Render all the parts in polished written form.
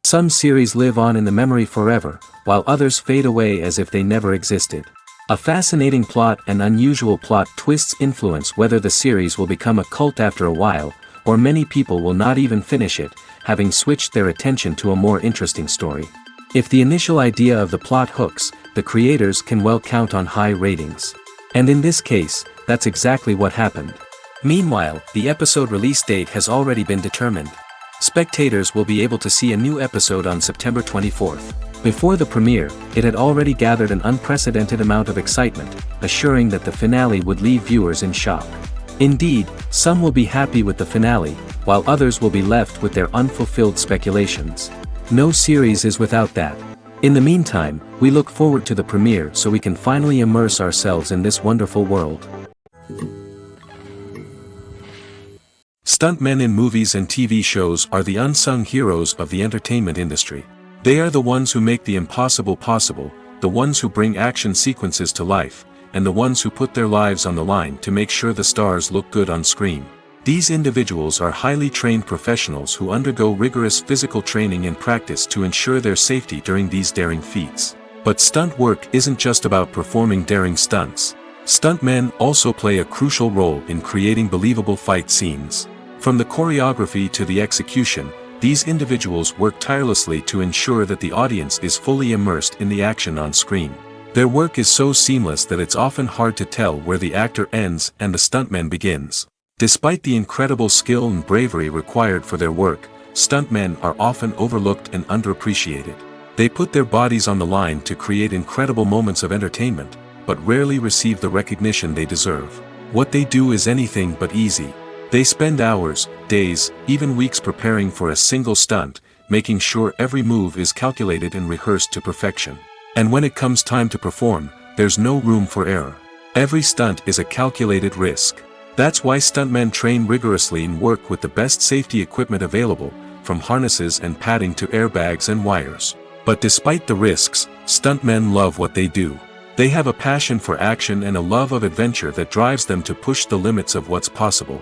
Some series live on in the memory forever, while others fade away as if they never existed. A fascinating plot and unusual plot twists influence whether the series will become a cult after a while, or many people will not even finish it, having switched their attention to a more interesting story. If the initial idea of the plot hooks, the creators can well count on high ratings. And in this case, that's exactly what happened. Meanwhile, the episode release date has already been determined. Spectators will be able to see a new episode on September 24th. Before the premiere, it had already gathered an unprecedented amount of excitement, assuring that the finale would leave viewers in shock. Indeed, some will be happy with the finale, while others will be left with their unfulfilled speculations. No series is without that. In the meantime, we look forward to the premiere so we can finally immerse ourselves in this wonderful world. Stuntmen in movies and TV shows are the unsung heroes of the entertainment industry. They are the ones who make the impossible possible, the ones who bring action sequences to life, and the ones who put their lives on the line to make sure the stars look good on screen. These individuals are highly trained professionals who undergo rigorous physical training and practice to ensure their safety during these daring feats. But stunt work isn't just about performing daring stunts. Stuntmen also play a crucial role in creating believable fight scenes. From the choreography to the execution, these individuals work tirelessly to ensure that the audience is fully immersed in the action on screen. Their work is so seamless that it's often hard to tell where the actor ends and the stuntman begins. Despite the incredible skill and bravery required for their work, stuntmen are often overlooked and underappreciated. They put their bodies on the line to create incredible moments of entertainment, but rarely receive the recognition they deserve. What they do is anything but easy. They spend hours, days, even weeks preparing for a single stunt, making sure every move is calculated and rehearsed to perfection. And when it comes time to perform, there's no room for error. Every stunt is a calculated risk. That's why stuntmen train rigorously and work with the best safety equipment available, from harnesses and padding to airbags and wires. But despite the risks, stuntmen love what they do. They have a passion for action and a love of adventure that drives them to push the limits of what's possible.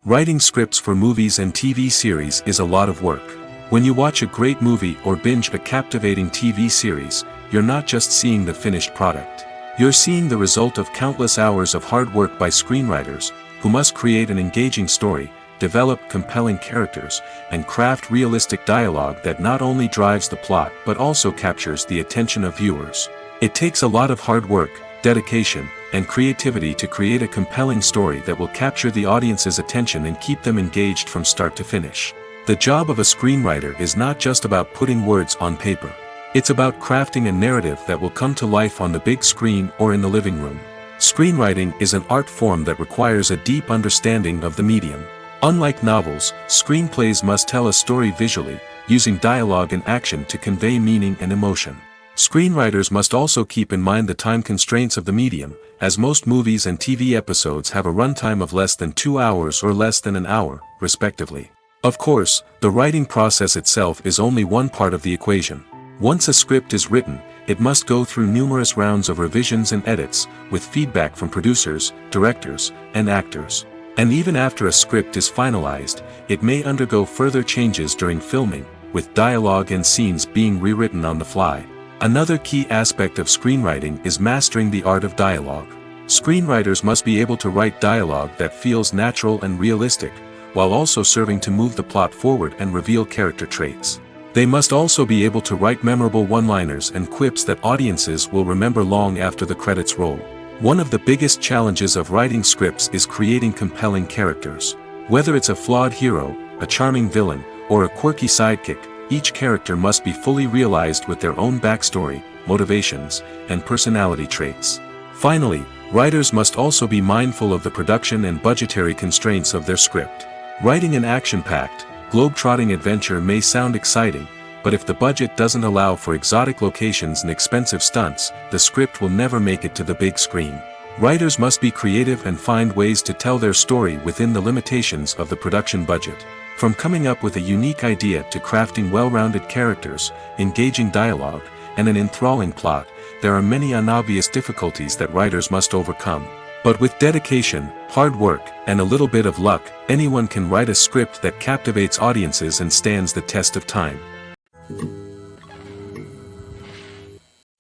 Writing scripts for movies and TV series is a lot of work. When you watch a great movie or binge a captivating TV series, you're not just seeing the finished product. You're seeing the result of countless hours of hard work by screenwriters, who must create an engaging story, develop compelling characters, and craft realistic dialogue that not only drives the plot but also captures the attention of viewers. It takes a lot of hard work, dedication, and creativity to create a compelling story that will capture the audience's attention and keep them engaged from start to finish. The job of a screenwriter is not just about putting words on paper. It's about crafting a narrative that will come to life on the big screen or in the living room. Screenwriting is an art form that requires a deep understanding of the medium. Unlike novels, screenplays must tell a story visually, using dialogue and action to convey meaning and emotion. Screenwriters must also keep in mind the time constraints of the medium, as most movies and TV episodes have a runtime of less than 2 hours or less than an hour, respectively. Of course, the writing process itself is only one part of the equation. Once a script is written, it must go through numerous rounds of revisions and edits, with feedback from producers, directors, and actors. And even after a script is finalized, it may undergo further changes during filming, with dialogue and scenes being rewritten on the fly. Another key aspect of screenwriting is mastering the art of dialogue. Screenwriters must be able to write dialogue that feels natural and realistic, while also serving to move the plot forward and reveal character traits. They must also be able to write memorable one-liners and quips that audiences will remember long after the credits roll. One of the biggest challenges of writing scripts is creating compelling characters. Whether it's a flawed hero, a charming villain, or a quirky sidekick, each character must be fully realized with their own backstory, motivations, and personality traits. Finally, writers must also be mindful of the production and budgetary constraints of their script. Writing an action-packed, globe-trotting adventure may sound exciting, but if the budget doesn't allow for exotic locations and expensive stunts, the script will never make it to the big screen. Writers must be creative and find ways to tell their story within the limitations of the production budget. From coming up with a unique idea to crafting well-rounded characters, engaging dialogue, and an enthralling plot, there are many unobvious difficulties that writers must overcome. But with dedication, hard work, and a little bit of luck, anyone can write a script that captivates audiences and stands the test of time.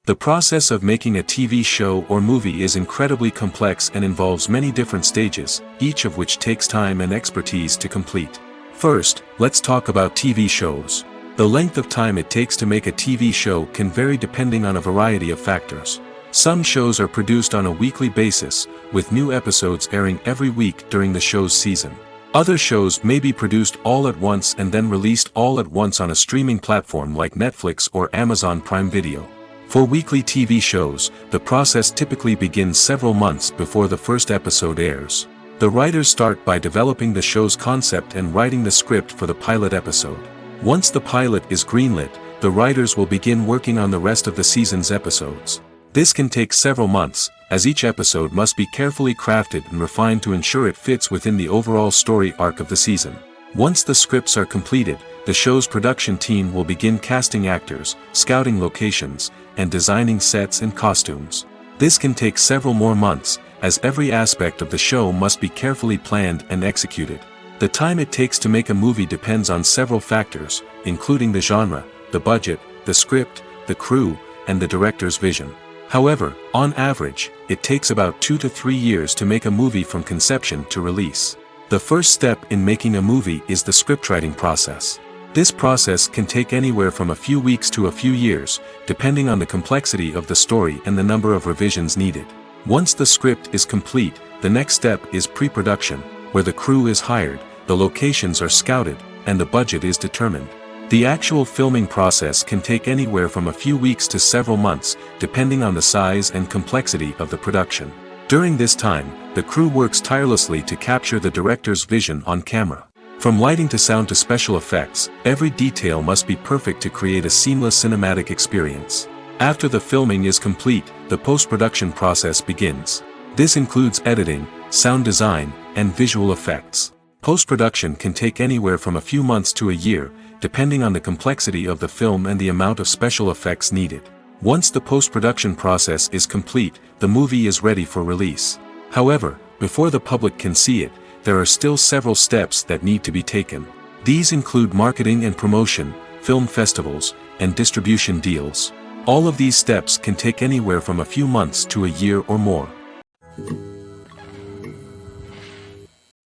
The process of making a TV show or movie is incredibly complex and involves many different stages, each of which takes time and expertise to complete. First, let's talk about TV shows. The length of time it takes to make a TV show can vary depending on a variety of factors. Some shows are produced on a weekly basis, with new episodes airing every week during the show's season. Other shows may be produced all at once and then released all at once on a streaming platform like Netflix or Amazon Prime Video. For weekly TV shows, the process typically begins several months before the first episode airs. The writers start by developing the show's concept and writing the script for the pilot episode. Once the pilot is greenlit, the writers will begin working on the rest of the season's episodes. This can take several months, as each episode must be carefully crafted and refined to ensure it fits within the overall story arc of the season. Once the scripts are completed, the show's production team will begin casting actors, scouting locations, and designing sets and costumes. This can take several more months, as every aspect of the show must be carefully planned and executed. The time it takes to make a movie depends on several factors, including the genre, the budget, the script, the crew, and the director's vision. However, on average, it takes about 2 to 3 years to make a movie from conception to release. The first step in making a movie is the scriptwriting process. This process can take anywhere from a few weeks to a few years, depending on the complexity of the story and the number of revisions needed. Once the script is complete, the next step is pre-production, where the crew is hired, the locations are scouted, and the budget is determined. The actual filming process can take anywhere from a few weeks to several months, depending on the size and complexity of the production. During this time, the crew works tirelessly to capture the director's vision on camera. From lighting to sound to special effects, every detail must be perfect to create a seamless cinematic experience. After the filming is complete, the post-production process begins. This includes editing, sound design, and visual effects. Post-production can take anywhere from a few months to a year, depending on the complexity of the film and the amount of special effects needed. Once the post-production process is complete, the movie is ready for release. However, before the public can see it, there are still several steps that need to be taken. These include marketing and promotion, film festivals, and distribution deals. All of these steps can take anywhere from a few months to a year or more.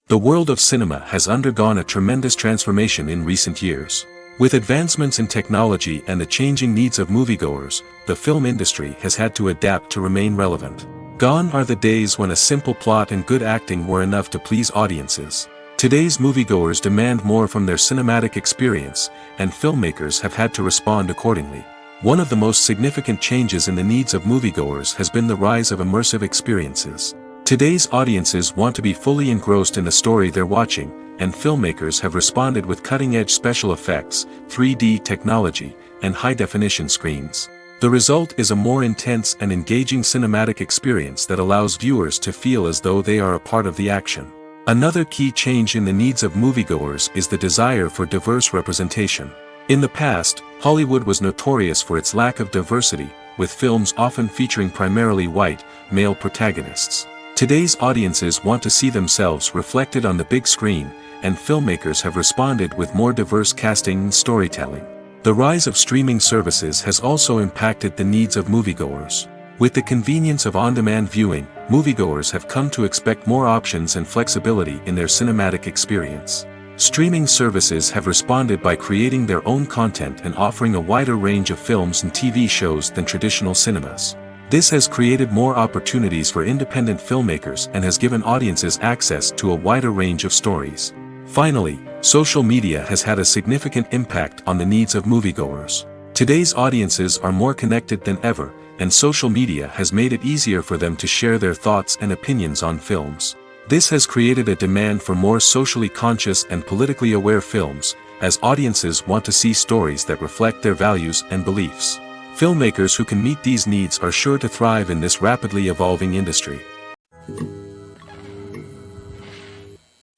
The world of cinema has undergone a tremendous transformation in recent years. With advancements in technology and the changing needs of moviegoers, the film industry has had to adapt to remain relevant. Gone are the days when a simple plot and good acting were enough to please audiences. Today's moviegoers demand more from their cinematic experience, and filmmakers have had to respond accordingly. One of the most significant changes in the needs of moviegoers has been the rise of immersive experiences. Today's audiences want to be fully engrossed in the story they're watching, and filmmakers have responded with cutting-edge special effects, 3D technology, and high-definition screens. The result is a more intense and engaging cinematic experience that allows viewers to feel as though they are a part of the action. Another key change in the needs of moviegoers is the desire for diverse representation. In the past, Hollywood was notorious for its lack of diversity, with films often featuring primarily white, male protagonists. Today's audiences want to see themselves reflected on the big screen, and filmmakers have responded with more diverse casting and storytelling. The rise of streaming services has also impacted the needs of moviegoers. With the convenience of on-demand viewing, moviegoers have come to expect more options and flexibility in their cinematic experience. Streaming services have responded by creating their own content and offering a wider range of films and TV shows than traditional cinemas. This has created more opportunities for independent filmmakers and has given audiences access to a wider range of stories. Finally, social media has had a significant impact on the needs of moviegoers. Today's audiences are more connected than ever, and social media has made it easier for them to share their thoughts and opinions on films. This has created a demand for more socially conscious and politically aware films, as audiences want to see stories that reflect their values and beliefs. Filmmakers who can meet these needs are sure to thrive in this rapidly evolving industry.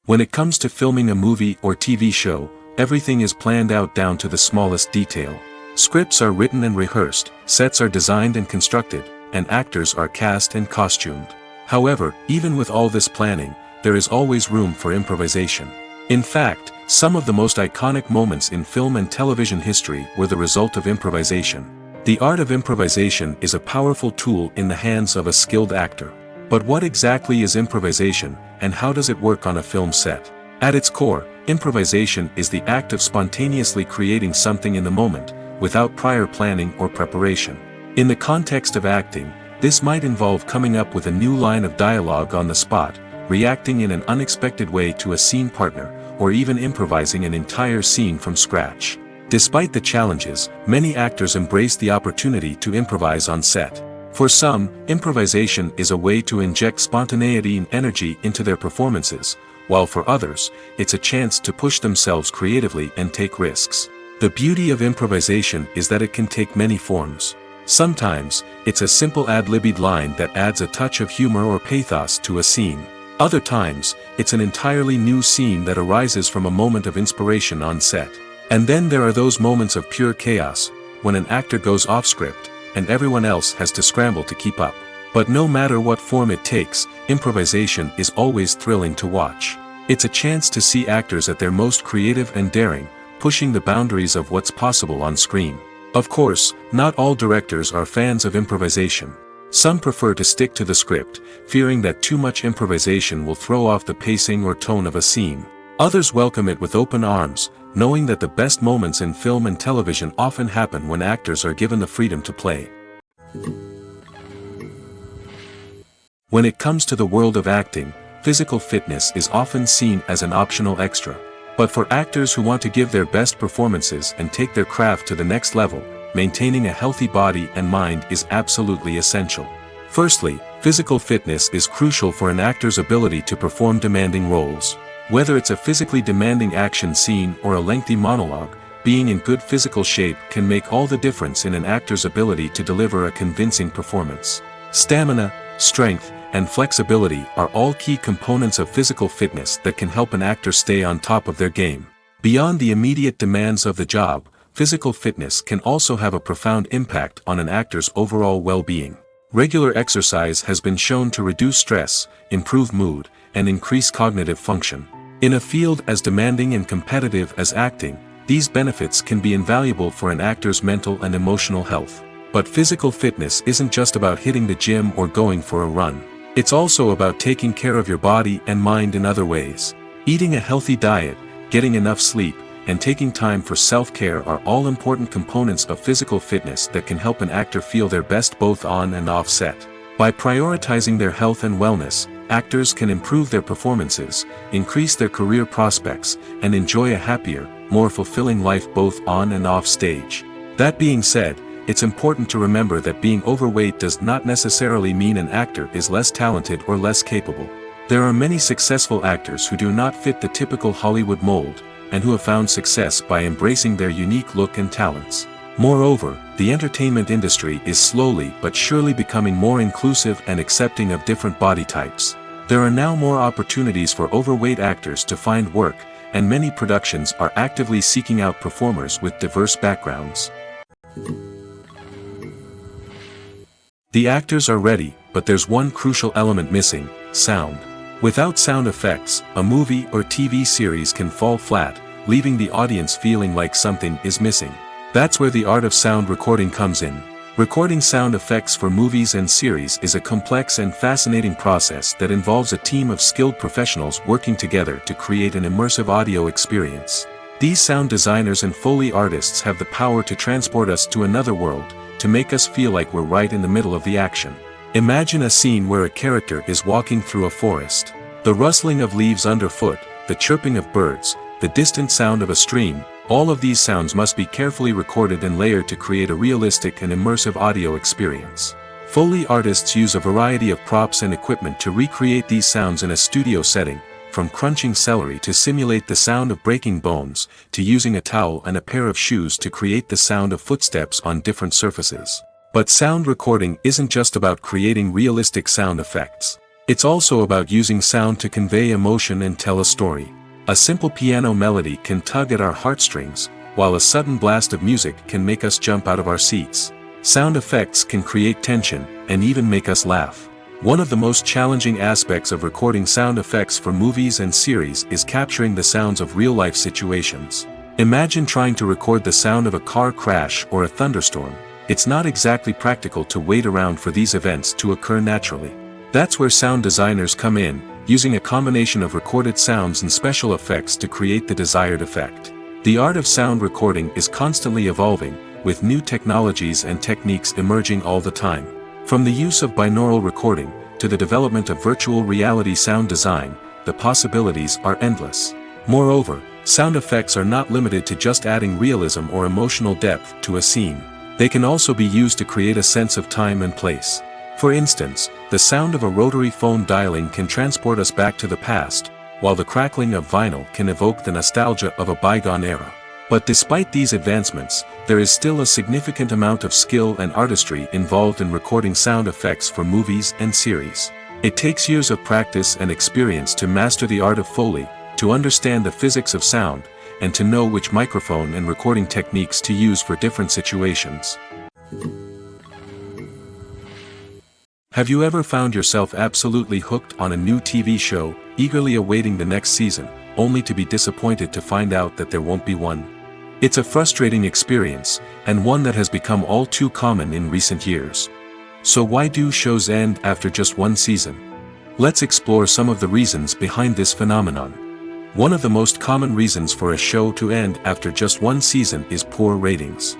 When it comes to filming a movie or TV show, everything is planned out down to the smallest detail. Scripts are written and rehearsed, sets are designed and constructed, and actors are cast and costumed. However, even with all this planning, there is always room for improvisation. In fact, some of the most iconic moments in film and television history were the result of improvisation. The art of improvisation is a powerful tool in the hands of a skilled actor. But what exactly is improvisation, and how does it work on a film set? At its core, improvisation is the act of spontaneously creating something in the moment, without prior planning or preparation. In the context of acting, this might involve coming up with a new line of dialogue on the spot, reacting in an unexpected way to a scene partner, or even improvising an entire scene from scratch. Despite the challenges, many actors embrace the opportunity to improvise on set. For some, improvisation is a way to inject spontaneity and energy into their performances, while for others, it's a chance to push themselves creatively and take risks. The beauty of improvisation is that it can take many forms. Sometimes, it's a simple ad-libbed line that adds a touch of humor or pathos to a scene. Other times, it's an entirely new scene that arises from a moment of inspiration on set. And then there are those moments of pure chaos, when an actor goes off script, and everyone else has to scramble to keep up. But no matter what form it takes, improvisation is always thrilling to watch. It's a chance to see actors at their most creative and daring, pushing the boundaries of what's possible on screen. Of course, not all directors are fans of improvisation. Some prefer to stick to the script, fearing that too much improvisation will throw off the pacing or tone of a scene. Others welcome it with open arms, knowing that the best moments in film and television often happen when actors are given the freedom to play. When it comes to the world of acting, physical fitness is often seen as an optional extra. But for actors who want to give their best performances and take their craft to the next level, maintaining a healthy body and mind is absolutely essential. Firstly, physical fitness is crucial for an actor's ability to perform demanding roles. Whether it's a physically demanding action scene or a lengthy monologue, being in good physical shape can make all the difference in an actor's ability to deliver a convincing performance. Stamina, strength, and flexibility are all key components of physical fitness that can help an actor stay on top of their game. Beyond the immediate demands of the job, physical fitness can also have a profound impact on an actor's overall well-being. Regular exercise has been shown to reduce stress, improve mood, and increase cognitive function. In a field as demanding and competitive as acting, these benefits can be invaluable for an actor's mental and emotional health. But physical fitness isn't just about hitting the gym or going for a run. It's also about taking care of your body and mind in other ways. Eating a healthy diet, getting enough sleep, and taking time for self-care are all important components of physical fitness that can help an actor feel their best both on and off set. By prioritizing their health and wellness, actors can improve their performances, increase their career prospects, and enjoy a happier, more fulfilling life both on and off stage. That being said, it's important to remember that being overweight does not necessarily mean an actor is less talented or less capable. There are many successful actors who do not fit the typical Hollywood mold, and who have found success by embracing their unique look and talents. Moreover, the entertainment industry is slowly but surely becoming more inclusive and accepting of different body types. There are now more opportunities for overweight actors to find work, and many productions are actively seeking out performers with diverse backgrounds. The actors are ready, but there's one crucial element missing: sound. Without sound effects, a movie or TV series can fall flat, leaving the audience feeling like something is missing. That's where the art of sound recording comes in. Recording sound effects for movies and series is a complex and fascinating process that involves a team of skilled professionals working together to create an immersive audio experience. These sound designers and Foley artists have the power to transport us to another world, to make us feel like we're right in the middle of the action. Imagine a scene where a character is walking through a forest. The rustling of leaves underfoot, the chirping of birds, the distant sound of a stream, all of these sounds must be carefully recorded and layered to create a realistic and immersive audio experience. Foley artists use a variety of props and equipment to recreate these sounds in a studio setting, from crunching celery to simulate the sound of breaking bones, to using a towel and a pair of shoes to create the sound of footsteps on different surfaces. But sound recording isn't just about creating realistic sound effects. It's also about using sound to convey emotion and tell a story. A simple piano melody can tug at our heartstrings, while a sudden blast of music can make us jump out of our seats. Sound effects can create tension, and even make us laugh. One of the most challenging aspects of recording sound effects for movies and series is capturing the sounds of real-life situations. Imagine trying to record the sound of a car crash or a thunderstorm. It's not exactly practical to wait around for these events to occur naturally. That's where sound designers come in, using a combination of recorded sounds and special effects to create the desired effect. The art of sound recording is constantly evolving, with new technologies and techniques emerging all the time. From the use of binaural recording, to the development of virtual reality sound design, the possibilities are endless. Moreover, sound effects are not limited to just adding realism or emotional depth to a scene. They can also be used to create a sense of time and place. For instance, the sound of a rotary phone dialing can transport us back to the past, while the crackling of vinyl can evoke the nostalgia of a bygone era. But despite these advancements, there is still a significant amount of skill and artistry involved in recording sound effects for movies and series. It takes years of practice and experience to master the art of Foley, to understand the physics of sound, and to know which microphone and recording techniques to use for different situations. Have you ever found yourself absolutely hooked on a new TV show, eagerly awaiting the next season, only to be disappointed to find out that there won't be one? It's a frustrating experience, and one that has become all too common in recent years. So why do shows end after just one season? Let's explore some of the reasons behind this phenomenon. One of the most common reasons for a show to end after just one season is poor ratings.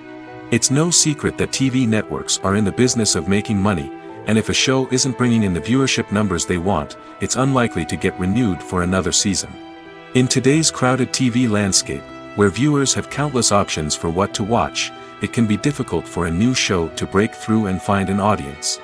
It's no secret that TV networks are in the business of making money, and if a show isn't bringing in the viewership numbers they want, it's unlikely to get renewed for another season. In today's crowded TV landscape, where viewers have countless options for what to watch, it can be difficult for a new show to break through and find an audience.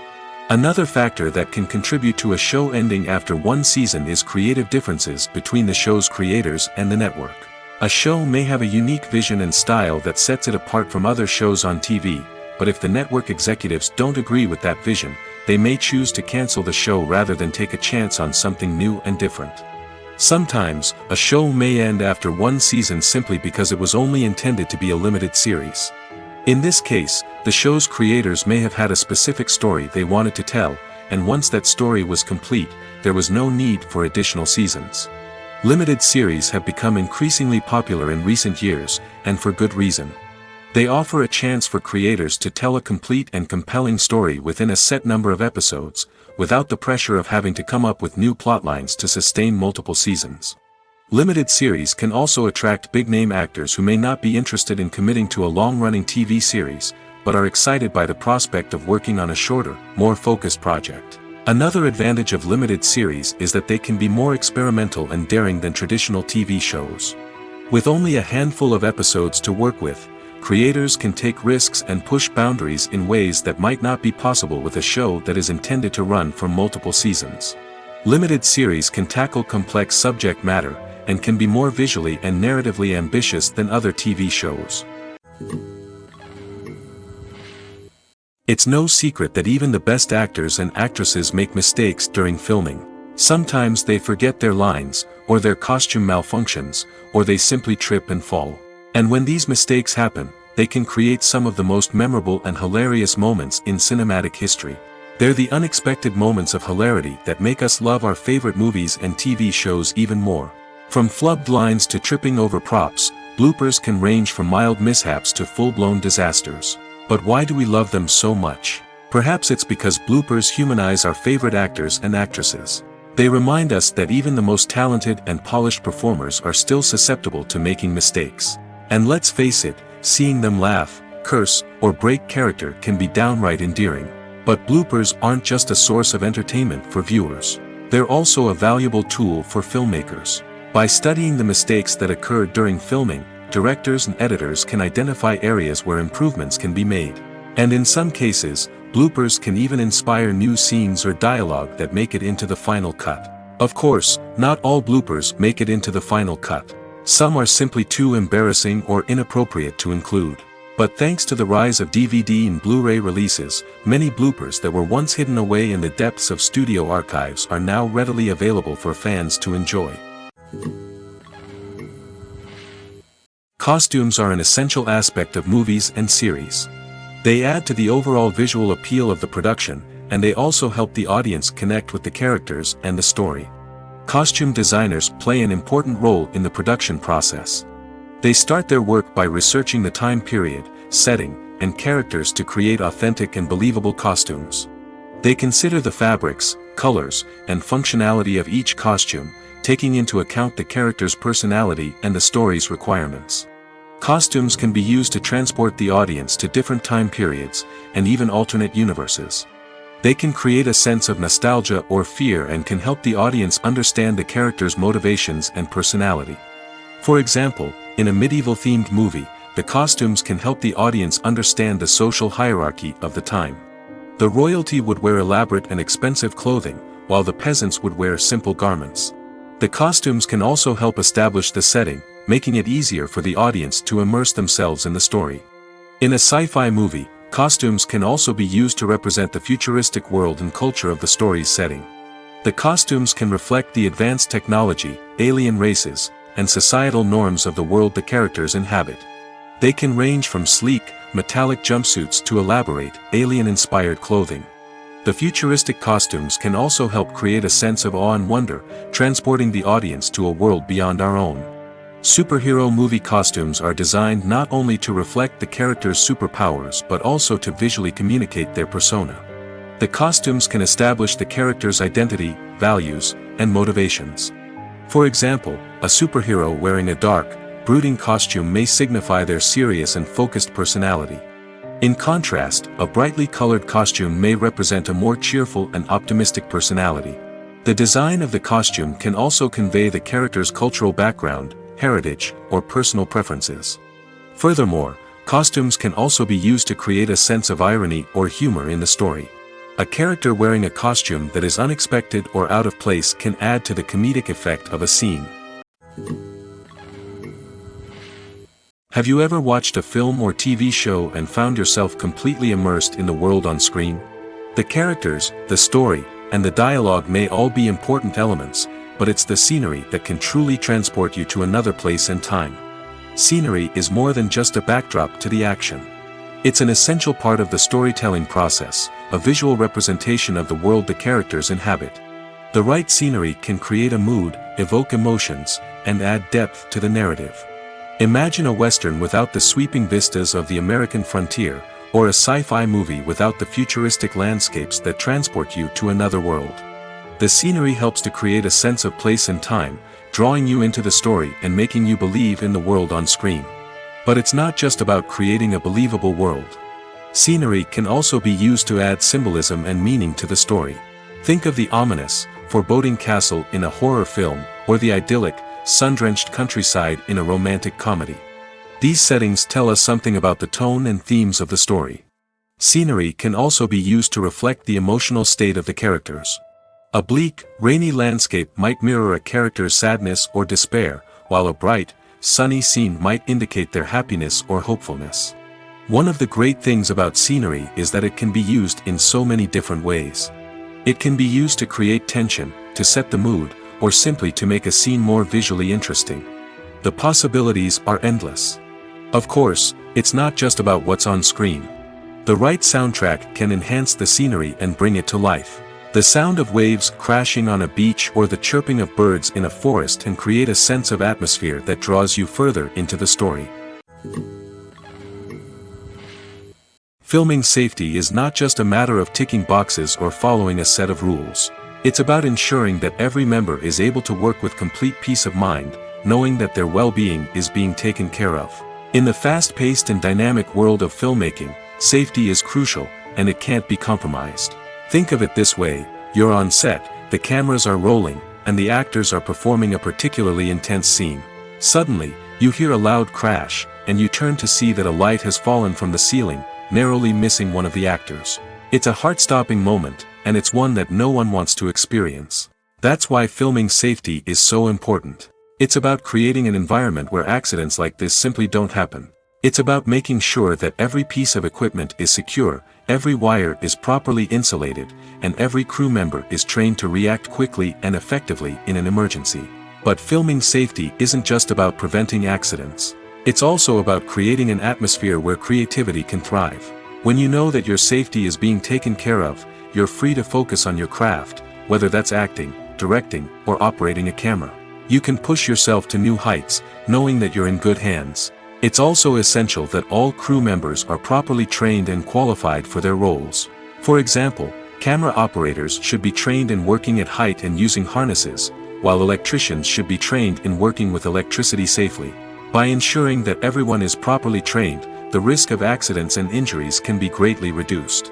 Another factor that can contribute to a show ending after one season is creative differences between the show's creators and the network. A show may have a unique vision and style that sets it apart from other shows on TV, but if the network executives don't agree with that vision, they may choose to cancel the show rather than take a chance on something new and different. Sometimes, a show may end after one season simply because it was only intended to be a limited series. In this case, the show's creators may have had a specific story they wanted to tell, and once that story was complete, there was no need for additional seasons. Limited series have become increasingly popular in recent years, and for good reason. They offer a chance for creators to tell a complete and compelling story within a set number of episodes, without the pressure of having to come up with new plotlines to sustain multiple seasons. Limited series can also attract big-name actors who may not be interested in committing to a long-running TV series, but are excited by the prospect of working on a shorter, more focused project. Another advantage of limited series is that they can be more experimental and daring than traditional TV shows. With only a handful of episodes to work with, creators can take risks and push boundaries in ways that might not be possible with a show that is intended to run for multiple seasons. Limited series can tackle complex subject matter, and can be more visually and narratively ambitious than other TV shows. It's no secret that even the best actors and actresses make mistakes during filming. Sometimes they forget their lines, or their costume malfunctions, or they simply trip and fall. And when these mistakes happen, they can create some of the most memorable and hilarious moments in cinematic history. They're the unexpected moments of hilarity that make us love our favorite movies and TV shows even more. From flubbed lines to tripping over props, bloopers can range from mild mishaps to full-blown disasters. But why do we love them so much? Perhaps it's because bloopers humanize our favorite actors and actresses. They remind us that even the most talented and polished performers are still susceptible to making mistakes. And let's face it, seeing them laugh, curse, or break character can be downright endearing. But bloopers aren't just a source of entertainment for viewers. They're also a valuable tool for filmmakers. By studying the mistakes that occurred during filming, directors and editors can identify areas where improvements can be made. And in some cases, bloopers can even inspire new scenes or dialogue that make it into the final cut. Of course, not all bloopers make it into the final cut. Some are simply too embarrassing or inappropriate to include. But thanks to the rise of DVD and Blu-ray releases, many bloopers that were once hidden away in the depths of studio archives are now readily available for fans to enjoy. Costumes are an essential aspect of movies and series. They add to the overall visual appeal of the production, and they also help the audience connect with the characters and the story. Costume designers play an important role in the production process. They start their work by researching the time period, setting, and characters to create authentic and believable costumes. They consider the fabrics, colors, and functionality of each costume, taking into account the character's personality and the story's requirements. Costumes can be used to transport the audience to different time periods, and even alternate universes. They can create a sense of nostalgia or fear and can help the audience understand the character's motivations and personality. For example, in a medieval-themed movie, the costumes can help the audience understand the social hierarchy of the time. The royalty would wear elaborate and expensive clothing, while the peasants would wear simple garments. The costumes can also help establish the setting, making it easier for the audience to immerse themselves in the story. In a sci-fi movie, costumes can also be used to represent the futuristic world and culture of the story's setting. The costumes can reflect the advanced technology, alien races, and societal norms of the world the characters inhabit. They can range from sleek, metallic jumpsuits to elaborate, alien-inspired clothing. The futuristic costumes can also help create a sense of awe and wonder, transporting the audience to a world beyond our own. Superhero movie costumes are designed not only to reflect the character's superpowers but also to visually communicate their persona. The costumes can establish the character's identity, values, and motivations. For example, a superhero wearing a dark, brooding costume may signify their serious and focused personality. In contrast, a brightly colored costume may represent a more cheerful and optimistic personality. The design of the costume can also convey the character's cultural background, heritage, or personal preferences. Furthermore, costumes can also be used to create a sense of irony or humor in the story. A character wearing a costume that is unexpected or out of place can add to the comedic effect of a scene. Have you ever watched a film or TV show and found yourself completely immersed in the world on screen? The characters, the story, and the dialogue may all be important elements, but it's the scenery that can truly transport you to another place and time. Scenery is more than just a backdrop to the action. It's an essential part of the storytelling process, a visual representation of the world the characters inhabit. The right scenery can create a mood, evoke emotions, and add depth to the narrative. Imagine a Western without the sweeping vistas of the American frontier, or a sci-fi movie without the futuristic landscapes that transport you to another world. The scenery helps to create a sense of place and time, drawing you into the story and making you believe in the world on screen. But it's not just about creating a believable world. Scenery can also be used to add symbolism and meaning to the story. Think of the ominous, foreboding castle in a horror film, or the idyllic, sun-drenched countryside in a romantic comedy. These settings tell us something about the tone and themes of the story. Scenery can also be used to reflect the emotional state of the characters. A bleak, rainy landscape might mirror a character's sadness or despair, while a bright, sunny scene might indicate their happiness or hopefulness. One of the great things about scenery is that it can be used in so many different ways. It can be used to create tension, to set the mood, or simply to make a scene more visually interesting. The possibilities are endless. Of course, it's not just about what's on screen. The right soundtrack can enhance the scenery and bring it to life. The sound of waves crashing on a beach or the chirping of birds in a forest can create a sense of atmosphere that draws you further into the story. Filming safety is not just a matter of ticking boxes or following a set of rules. It's about ensuring that every member is able to work with complete peace of mind, knowing that their well-being is being taken care of. In the fast-paced and dynamic world of filmmaking, safety is crucial, and it can't be compromised. Think of it this way: you're on set, the cameras are rolling, and the actors are performing a particularly intense scene. Suddenly, you hear a loud crash, and you turn to see that a light has fallen from the ceiling, narrowly missing one of the actors. It's a heart-stopping moment, and it's one that no one wants to experience. That's why filming safety is so important. It's about creating an environment where accidents like this simply don't happen. It's about making sure that every piece of equipment is secure, every wire is properly insulated, and every crew member is trained to react quickly and effectively in an emergency. But filming safety isn't just about preventing accidents. It's also about creating an atmosphere where creativity can thrive. When you know that your safety is being taken care of, you're free to focus on your craft, whether that's acting, directing, or operating a camera. You can push yourself to new heights, knowing that you're in good hands. It's also essential that all crew members are properly trained and qualified for their roles. For example, camera operators should be trained in working at height and using harnesses, while electricians should be trained in working with electricity safely. By ensuring that everyone is properly trained, the risk of accidents and injuries can be greatly reduced.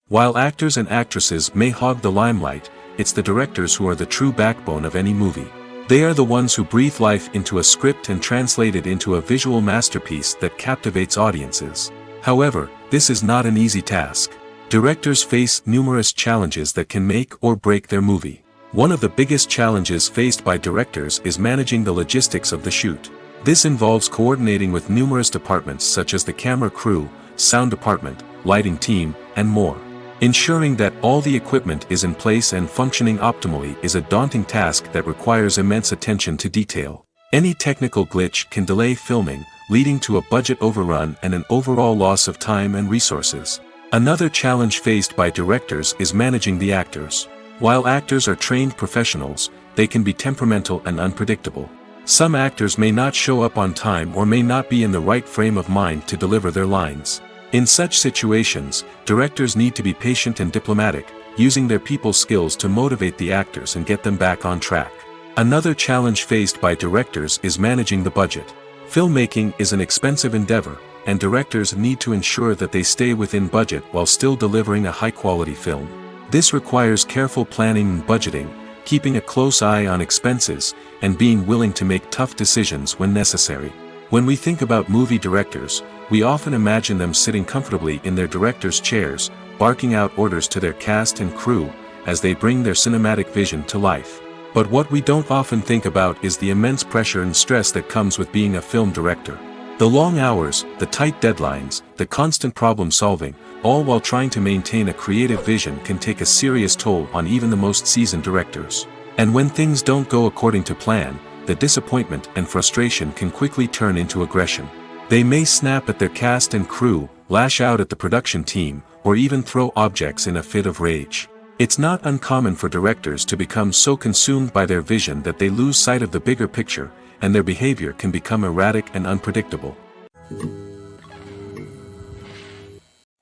While actors and actresses may hog the limelight, it's the directors who are the true backbone of any movie. They are the ones who breathe life into a script and translate it into a visual masterpiece that captivates audiences. However, this is not an easy task. Directors face numerous challenges that can make or break their movie. One of the biggest challenges faced by directors is managing the logistics of the shoot. This involves coordinating with numerous departments such as the camera crew, sound department, lighting team, and more. Ensuring that all the equipment is in place and functioning optimally is a daunting task that requires immense attention to detail. Any technical glitch can delay filming, leading to a budget overrun and an overall loss of time and resources. Another challenge faced by directors is managing the actors. While actors are trained professionals, they can be temperamental and unpredictable. Some actors may not show up on time or may not be in the right frame of mind to deliver their lines. In such situations, directors need to be patient and diplomatic, using their people skills to motivate the actors and get them back on track. Another challenge faced by directors is managing the budget. Filmmaking is an expensive endeavor, and directors need to ensure that they stay within budget while still delivering a high-quality film. This requires careful planning and budgeting, keeping a close eye on expenses, and being willing to make tough decisions when necessary. When we think about movie directors, we often imagine them sitting comfortably in their director's chairs, barking out orders to their cast and crew, as they bring their cinematic vision to life. But what we don't often think about is the immense pressure and stress that comes with being a film director. The long hours, the tight deadlines, the constant problem solving, all while trying to maintain a creative vision can take a serious toll on even the most seasoned directors. And when things don't go according to plan, the disappointment and frustration can quickly turn into aggression. They may snap at their cast and crew, lash out at the production team, or even throw objects in a fit of rage. It's not uncommon for directors to become so consumed by their vision that they lose sight of the bigger picture, and their behavior can become erratic and unpredictable.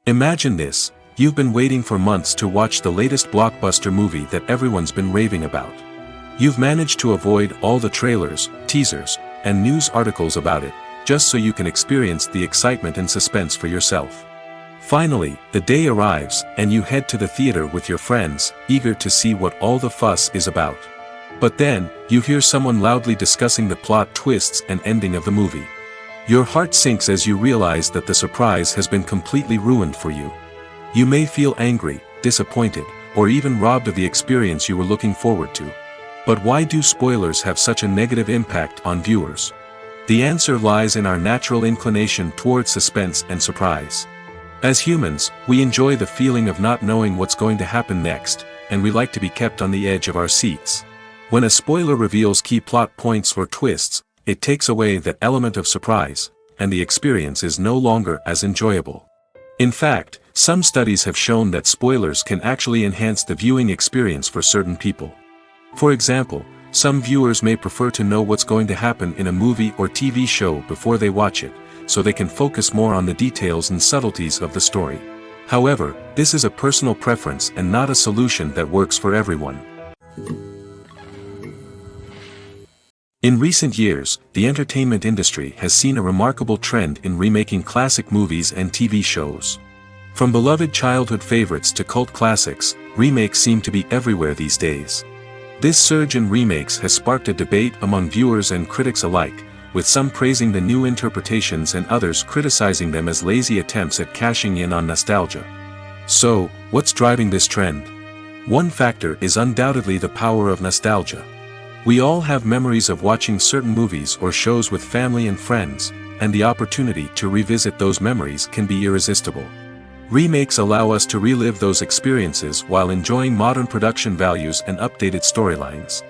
Imagine this: you've been waiting for months to watch the latest blockbuster movie that everyone's been raving about. You've managed to avoid all the trailers, teasers, and news articles about it, just so you can experience the excitement and suspense for yourself. Finally, the day arrives, and you head to the theater with your friends, eager to see what all the fuss is about. But then, you hear someone loudly discussing the plot twists and ending of the movie. Your heart sinks as you realize that the surprise has been completely ruined for you. You may feel angry, disappointed, or even robbed of the experience you were looking forward to. But why do spoilers have such a negative impact on viewers? The answer lies in our natural inclination toward suspense and surprise. As humans, we enjoy the feeling of not knowing what's going to happen next, and we like to be kept on the edge of our seats. When a spoiler reveals key plot points or twists, it takes away that element of surprise, and the experience is no longer as enjoyable. In fact, some studies have shown that spoilers can actually enhance the viewing experience for certain people. For example, some viewers may prefer to know what's going to happen in a movie or TV show before they watch it, so they can focus more on the details and subtleties of the story. However, this is a personal preference and not a solution that works for everyone. In recent years, the entertainment industry has seen a remarkable trend in remaking classic movies and TV shows. From beloved childhood favorites to cult classics, remakes seem to be everywhere these days. This surge in remakes has sparked a debate among viewers and critics alike, with some praising the new interpretations and others criticizing them as lazy attempts at cashing in on nostalgia. So, what's driving this trend? One factor is undoubtedly the power of nostalgia. We all have memories of watching certain movies or shows with family and friends, and the opportunity to revisit those memories can be irresistible. Remakes allow us to relive those experiences while enjoying modern production values and updated storylines.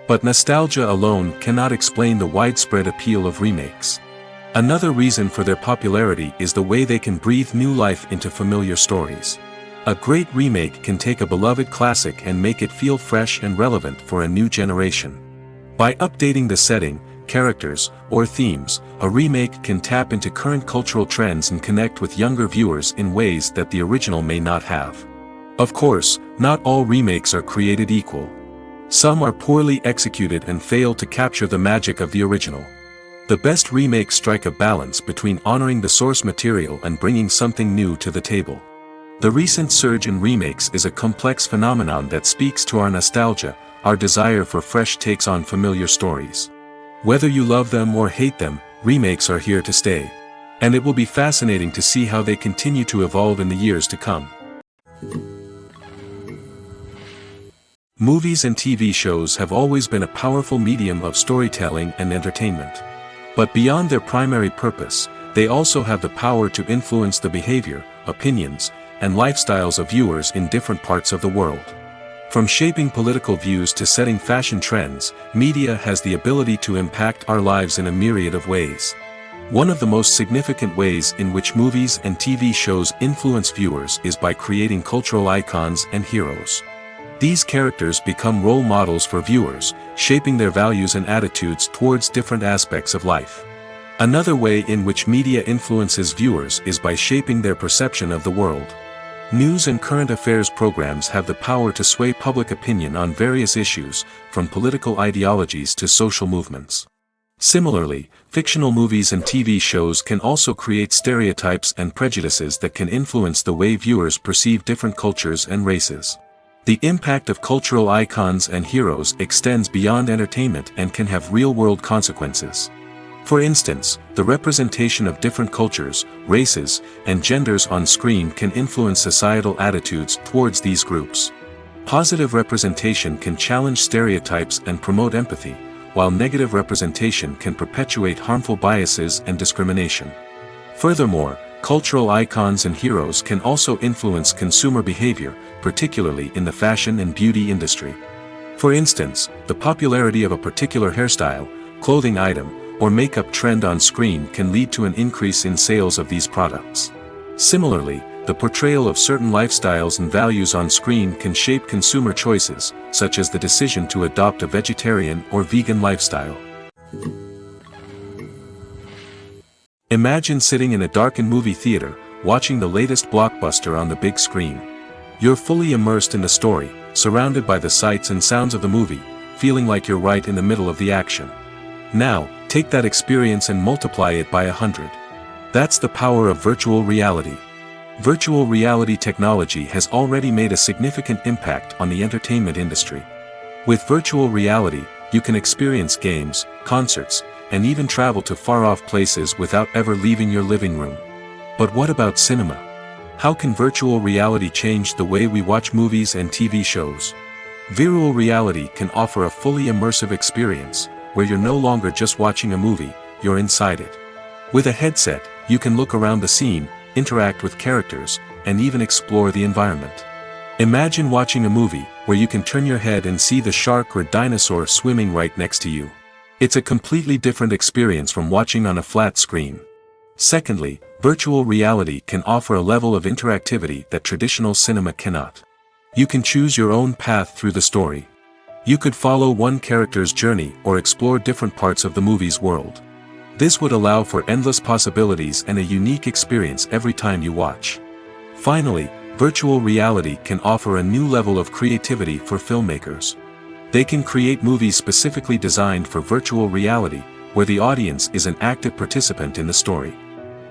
But nostalgia alone cannot explain the widespread appeal of remakes. Another reason for their popularity is the way they can breathe new life into familiar stories. A great remake can take a beloved classic and make it feel fresh and relevant for a new generation. By updating the setting, characters, or themes, a remake can tap into current cultural trends and connect with younger viewers in ways that the original may not have. Of course, not all remakes are created equal. Some are poorly executed and fail to capture the magic of the original. The best remakes strike a balance between honoring the source material and bringing something new to the table. The recent surge in remakes is a complex phenomenon that speaks to our nostalgia, our desire for fresh takes on familiar stories. Whether you love them or hate them, remakes are here to stay. And it will be fascinating to see how they continue to evolve in the years to come. Movies and TV shows have always been a powerful medium of storytelling and entertainment. But beyond their primary purpose, they also have the power to influence the behavior, opinions, and lifestyles of viewers in different parts of the world. From shaping political views to setting fashion trends, media has the ability to impact our lives in a myriad of ways. One of the most significant ways in which movies and TV shows influence viewers is by creating cultural icons and heroes. These characters become role models for viewers, shaping their values and attitudes towards different aspects of life. Another way in which media influences viewers is by shaping their perception of the world. News and current affairs programs have the power to sway public opinion on various issues, from political ideologies to social movements. Similarly, fictional movies and TV shows can also create stereotypes and prejudices that can influence the way viewers perceive different cultures and races. The impact of cultural icons and heroes extends beyond entertainment and can have real-world consequences. For instance, the representation of different cultures, races, and genders on screen can influence societal attitudes towards these groups. Positive representation can challenge stereotypes and promote empathy, while negative representation can perpetuate harmful biases and discrimination. Furthermore, cultural icons and heroes can also influence consumer behavior, particularly in the fashion and beauty industry. For instance, the popularity of a particular hairstyle, clothing item, or makeup trend on screen can lead to an increase in sales of these products. Similarly, the portrayal of certain lifestyles and values on screen can shape consumer choices, such as the decision to adopt a vegetarian or vegan lifestyle. Imagine sitting in a darkened movie theater, watching the latest blockbuster on the big screen. You're fully immersed in the story, surrounded by the sights and sounds of the movie, feeling like you're right in the middle of the action. Now, take that experience and multiply it by 100. That's the power of virtual reality. Virtual reality technology has already made a significant impact on the entertainment industry. With virtual reality, you can experience games, concerts, and even travel to far-off places without ever leaving your living room. But what about cinema? How can virtual reality change the way we watch movies and TV shows? Virtual reality can offer a fully immersive experience, where you're no longer just watching a movie, you're inside it. With a headset, you can look around the scene, interact with characters, and even explore the environment. Imagine watching a movie, where you can turn your head and see the shark or dinosaur swimming right next to you. It's a completely different experience from watching on a flat screen. Secondly, virtual reality can offer a level of interactivity that traditional cinema cannot. You can choose your own path through the story. You could follow one character's journey or explore different parts of the movie's world. This would allow for endless possibilities and a unique experience every time you watch. Finally, virtual reality can offer a new level of creativity for filmmakers. They can create movies specifically designed for virtual reality, where the audience is an active participant in the story.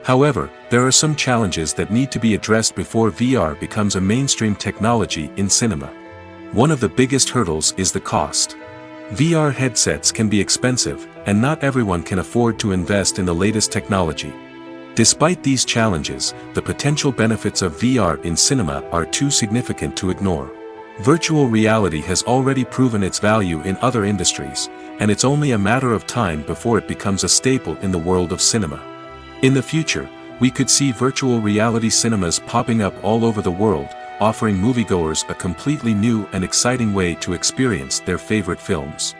However, there are some challenges that need to be addressed before VR becomes a mainstream technology in cinema. One of the biggest hurdles is the cost. VR headsets can be expensive, and not everyone can afford to invest in the latest technology. Despite these challenges, the potential benefits of VR in cinema are too significant to ignore. Virtual reality has already proven its value in other industries, and it's only a matter of time before it becomes a staple in the world of cinema. In the future, we could see virtual reality cinemas popping up all over the world, offering moviegoers a completely new and exciting way to experience their favorite films.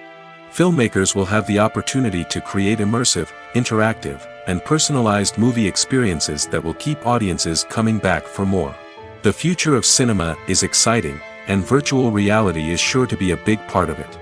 Filmmakers will have the opportunity to create immersive, interactive, and personalized movie experiences that will keep audiences coming back for more. The future of cinema is exciting, and virtual reality is sure to be a big part of it.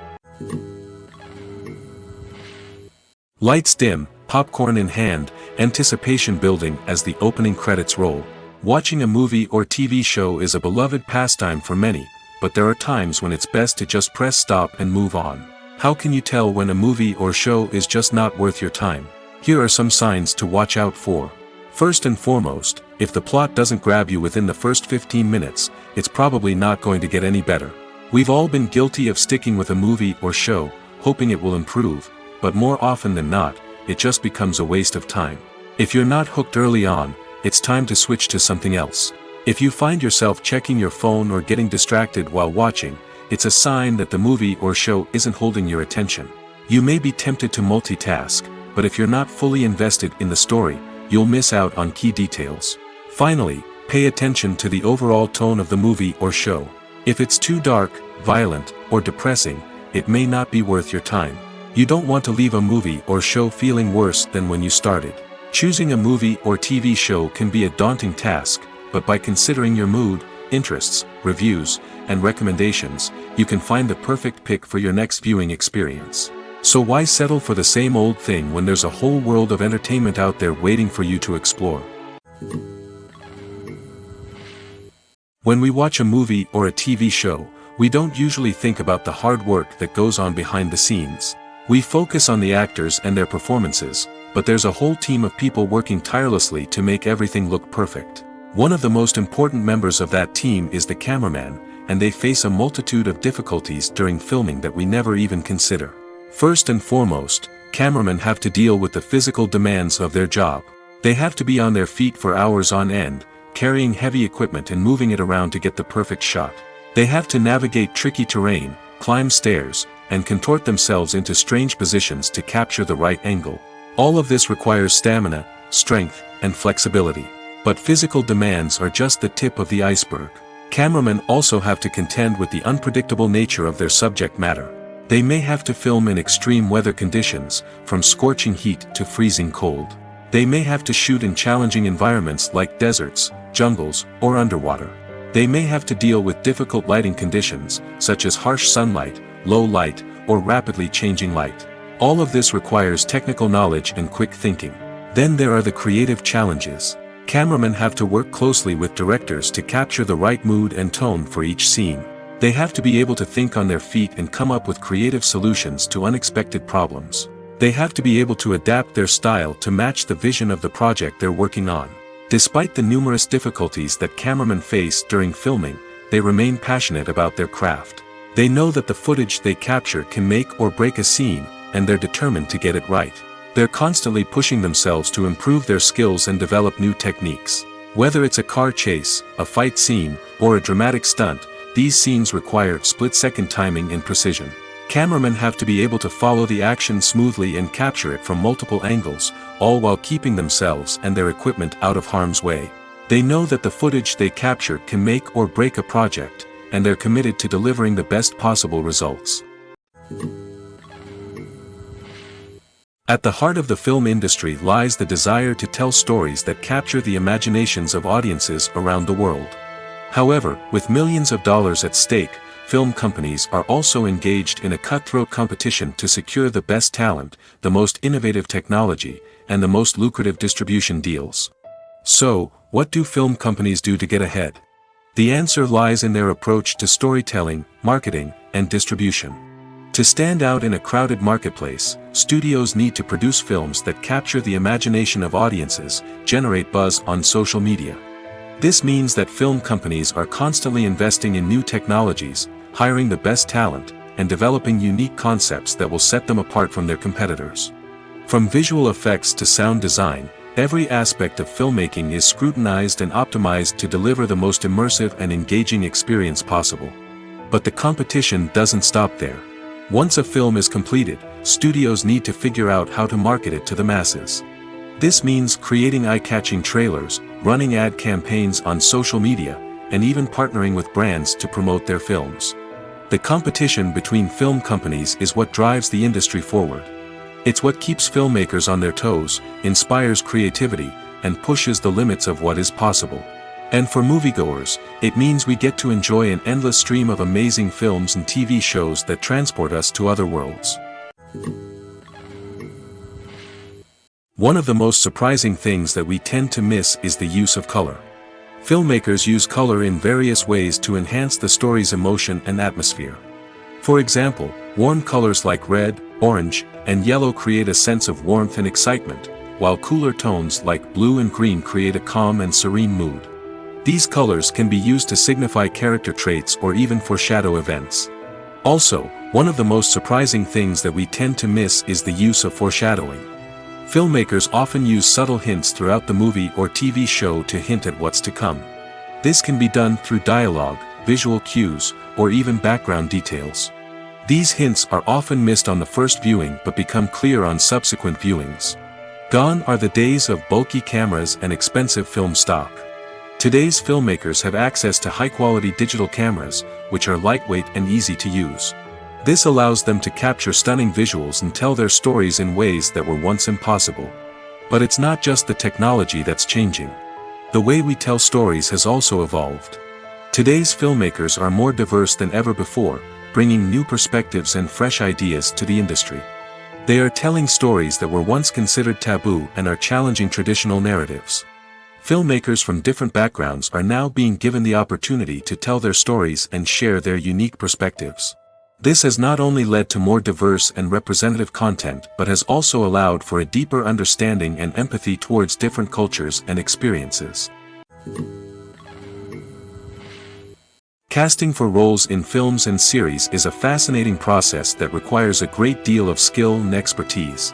Lights dim, popcorn in hand, anticipation building as the opening credits roll. Watching a movie or TV show is a beloved pastime for many, but there are times when it's best to just press stop and move on. How can you tell when a movie or show is just not worth your time? Here are some signs to watch out for. First and foremost, if the plot doesn't grab you within the first 15 minutes, it's probably not going to get any better. We've all been guilty of sticking with a movie or show, hoping it will improve, but more often than not, it just becomes a waste of time. If you're not hooked early on, it's time to switch to something else. If you find yourself checking your phone or getting distracted while watching, it's a sign that the movie or show isn't holding your attention. You may be tempted to multitask, but if you're not fully invested in the story, you'll miss out on key details. Finally, pay attention to the overall tone of the movie or show. If it's too dark, violent, or depressing, it may not be worth your time. You don't want to leave a movie or show feeling worse than when you started. Choosing a movie or TV show can be a daunting task, but by considering your mood, interests, reviews, and recommendations, you can find the perfect pick for your next viewing experience. So why settle for the same old thing when there's a whole world of entertainment out there waiting for you to explore? When we watch a movie or a TV show, we don't usually think about the hard work that goes on behind the scenes. We focus on the actors and their performances, but there's a whole team of people working tirelessly to make everything look perfect. One of the most important members of that team is the cameraman, and they face a multitude of difficulties during filming that we never even consider. First and foremost, cameramen have to deal with the physical demands of their job. They have to be on their feet for hours on end, carrying heavy equipment and moving it around to get the perfect shot. They have to navigate tricky terrain, climb stairs, and contort themselves into strange positions to capture the right angle. All of this requires stamina, strength, and flexibility. But physical demands are just the tip of the iceberg. Cameramen also have to contend with the unpredictable nature of their subject matter. They may have to film in extreme weather conditions, from scorching heat to freezing cold. They may have to shoot in challenging environments like deserts, jungles, or underwater. They may have to deal with difficult lighting conditions, such as harsh sunlight, low light, or rapidly changing light. All of this requires technical knowledge and quick thinking. Then there are the creative challenges. Cameramen have to work closely with directors to capture the right mood and tone for each scene. They have to be able to think on their feet and come up with creative solutions to unexpected problems. They have to be able to adapt their style to match the vision of the project they're working on. Despite the numerous difficulties that cameramen face during filming, they remain passionate about their craft. They know that the footage they capture can make or break a scene, and they're determined to get it right. They're constantly pushing themselves to improve their skills and develop new techniques. Whether it's a car chase, a fight scene, or a dramatic stunt, these scenes require split-second timing and precision. Cameramen have to be able to follow the action smoothly and capture it from multiple angles, all while keeping themselves and their equipment out of harm's way. They know that the footage they capture can make or break a project, and they're committed to delivering the best possible results. At the heart of the film industry lies the desire to tell stories that capture the imaginations of audiences around the world. However, with millions of dollars at stake, film companies are also engaged in a cutthroat competition to secure the best talent, the most innovative technology, and the most lucrative distribution deals. So, what do film companies do to get ahead? The answer lies in their approach to storytelling, marketing, and distribution. To stand out in a crowded marketplace, studios need to produce films that capture the imagination of audiences, generate buzz on social media. This means that film companies are constantly investing in new technologies, hiring the best talent, and developing unique concepts that will set them apart from their competitors. From visual effects to sound design, every aspect of filmmaking is scrutinized and optimized to deliver the most immersive and engaging experience possible. But the competition doesn't stop there. Once a film is completed, studios need to figure out how to market it to the masses. This means creating eye-catching trailers, running ad campaigns on social media, and even partnering with brands to promote their films. The competition between film companies is what drives the industry forward. It's what keeps filmmakers on their toes, inspires creativity, and pushes the limits of what is possible. And for moviegoers, it means we get to enjoy an endless stream of amazing films and TV shows that transport us to other worlds. One of the most surprising things that we tend to miss is the use of color. Filmmakers use color in various ways to enhance the story's emotion and atmosphere. For example, warm colors like red, orange, and yellow create a sense of warmth and excitement, while cooler tones like blue and green create a calm and serene mood. These colors can be used to signify character traits or even foreshadow events. Also, one of the most surprising things that we tend to miss is the use of foreshadowing. Filmmakers often use subtle hints throughout the movie or TV show to hint at what's to come. This can be done through dialogue, visual cues, or even background details. These hints are often missed on the first viewing but become clear on subsequent viewings. Gone are the days of bulky cameras and expensive film stock. Today's filmmakers have access to high-quality digital cameras, which are lightweight and easy to use. This allows them to capture stunning visuals and tell their stories in ways that were once impossible. But it's not just the technology that's changing. The way we tell stories has also evolved. Today's filmmakers are more diverse than ever before, bringing new perspectives and fresh ideas to the industry. They are telling stories that were once considered taboo and are challenging traditional narratives. Filmmakers from different backgrounds are now being given the opportunity to tell their stories and share their unique perspectives. This has not only led to more diverse and representative content but has also allowed for a deeper understanding and empathy towards different cultures and experiences. Casting for roles in films and series is a fascinating process that requires a great deal of skill and expertise.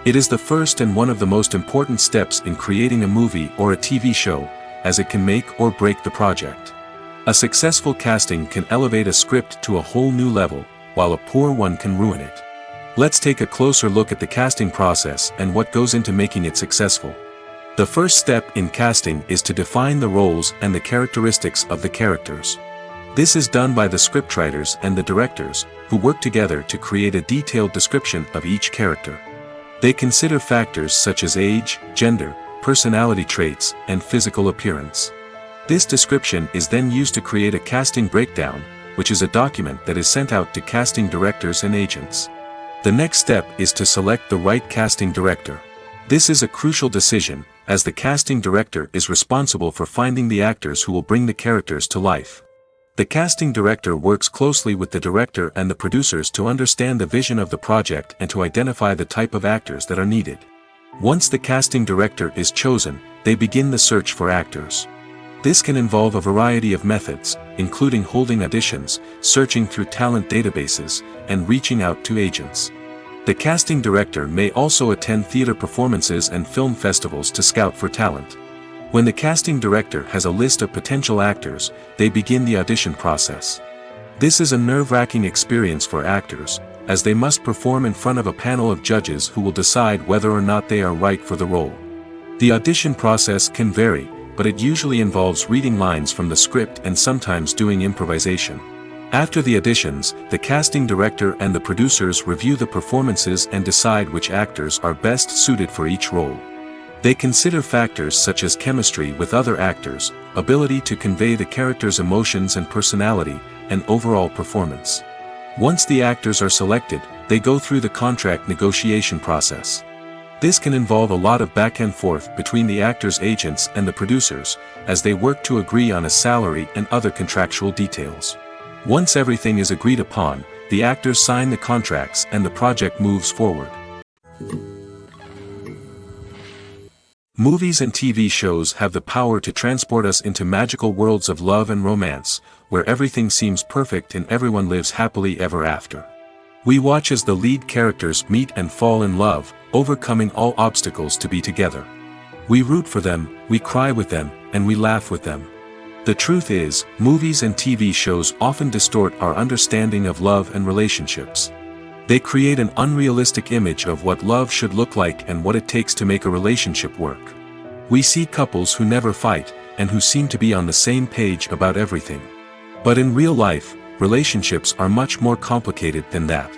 It is the first and one of the most important steps in creating a movie or a TV show, as it can make or break the project. A successful casting can elevate a script to a whole new level, while a poor one can ruin it. Let's take a closer look at the casting process and what goes into making it successful. The first step in casting is to define the roles and the characteristics of the characters. This is done by the scriptwriters and the directors, who work together to create a detailed description of each character. They consider factors such as age, gender, personality traits, and physical appearance. This description is then used to create a casting breakdown, which is a document that is sent out to casting directors and agents. The next step is to select the right casting director. This is a crucial decision, as the casting director is responsible for finding the actors who will bring the characters to life. The casting director works closely with the director and the producers to understand the vision of the project and to identify the type of actors that are needed. Once the casting director is chosen, they begin the search for actors. This can involve a variety of methods, including holding auditions, searching through talent databases, and reaching out to agents. The casting director may also attend theater performances and film festivals to scout for talent. When the casting director has a list of potential actors, they begin the audition process. This is a nerve-wracking experience for actors, as they must perform in front of a panel of judges who will decide whether or not they are right for the role. The audition process can vary, but it usually involves reading lines from the script and sometimes doing improvisation. After the auditions, the casting director and the producers review the performances and decide which actors are best suited for each role. They consider factors such as chemistry with other actors, ability to convey the character's emotions and personality, and overall performance. Once the actors are selected, they go through the contract negotiation process. This can involve a lot of back and forth between the actors' agents and the producers, as they work to agree on a salary and other contractual details. Once everything is agreed upon, the actors sign the contracts and the project moves forward. Movies and TV shows have the power to transport us into magical worlds of love and romance, where everything seems perfect and everyone lives happily ever after. We watch as the lead characters meet and fall in love, overcoming all obstacles to be together. We root for them, we cry with them, and we laugh with them. The truth is, movies and TV shows often distort our understanding of love and relationships. They create an unrealistic image of what love should look like and what it takes to make a relationship work. We see couples who never fight, and who seem to be on the same page about everything. But in real life, relationships are much more complicated than that.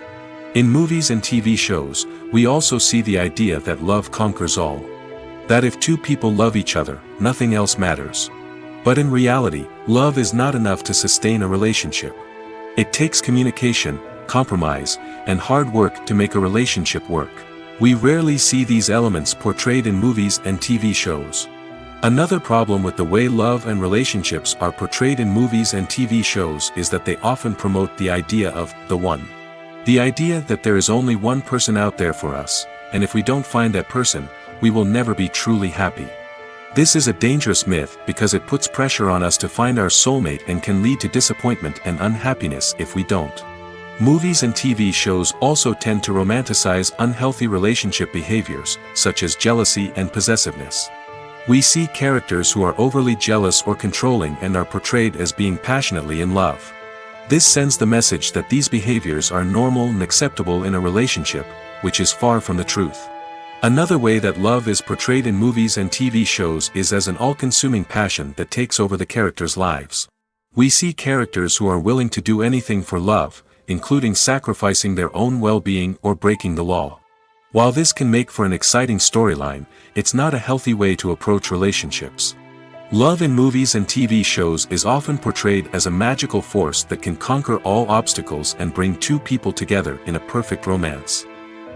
In movies and TV shows, we also see the idea that love conquers all. That if two people love each other, nothing else matters. But in reality, love is not enough to sustain a relationship. It takes communication, compromise, and hard work to make a relationship work. We rarely see these elements portrayed in movies and TV shows. Another problem with the way love and relationships are portrayed in movies and TV shows is that they often promote the idea of the one. The idea that there is only one person out there for us, and if we don't find that person, we will never be truly happy. This is a dangerous myth because it puts pressure on us to find our soulmate and can lead to disappointment and unhappiness if we don't. Movies and TV shows also tend to romanticize unhealthy relationship behaviors, such as jealousy and possessiveness. We see characters who are overly jealous or controlling and are portrayed as being passionately in love. This sends the message that these behaviors are normal and acceptable in a relationship, which is far from the truth. Another way that love is portrayed in movies and TV shows is as an all-consuming passion that takes over the characters' lives. We see characters who are willing to do anything for love, including sacrificing their own well-being or breaking the law. While this can make for an exciting storyline, it's not a healthy way to approach relationships. Love in movies and TV shows is often portrayed as a magical force that can conquer all obstacles and bring two people together in a perfect romance.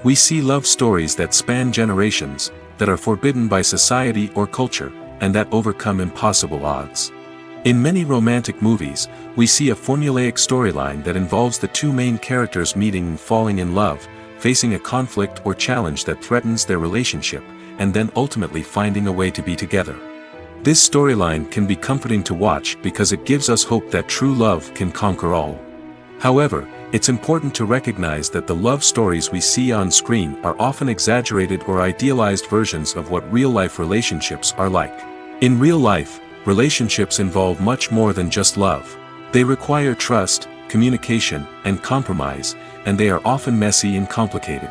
We see love stories that span generations, that are forbidden by society or culture, and that overcome impossible odds. In many romantic movies, we see a formulaic storyline that involves the two main characters meeting and falling in love, facing a conflict or challenge that threatens their relationship, and then ultimately finding a way to be together. This storyline can be comforting to watch because it gives us hope that true love can conquer all. However, it's important to recognize that the love stories we see on screen are often exaggerated or idealized versions of what real-life relationships are like. In real life, relationships involve much more than just love. They require trust, communication, and compromise, and they are often messy and complicated.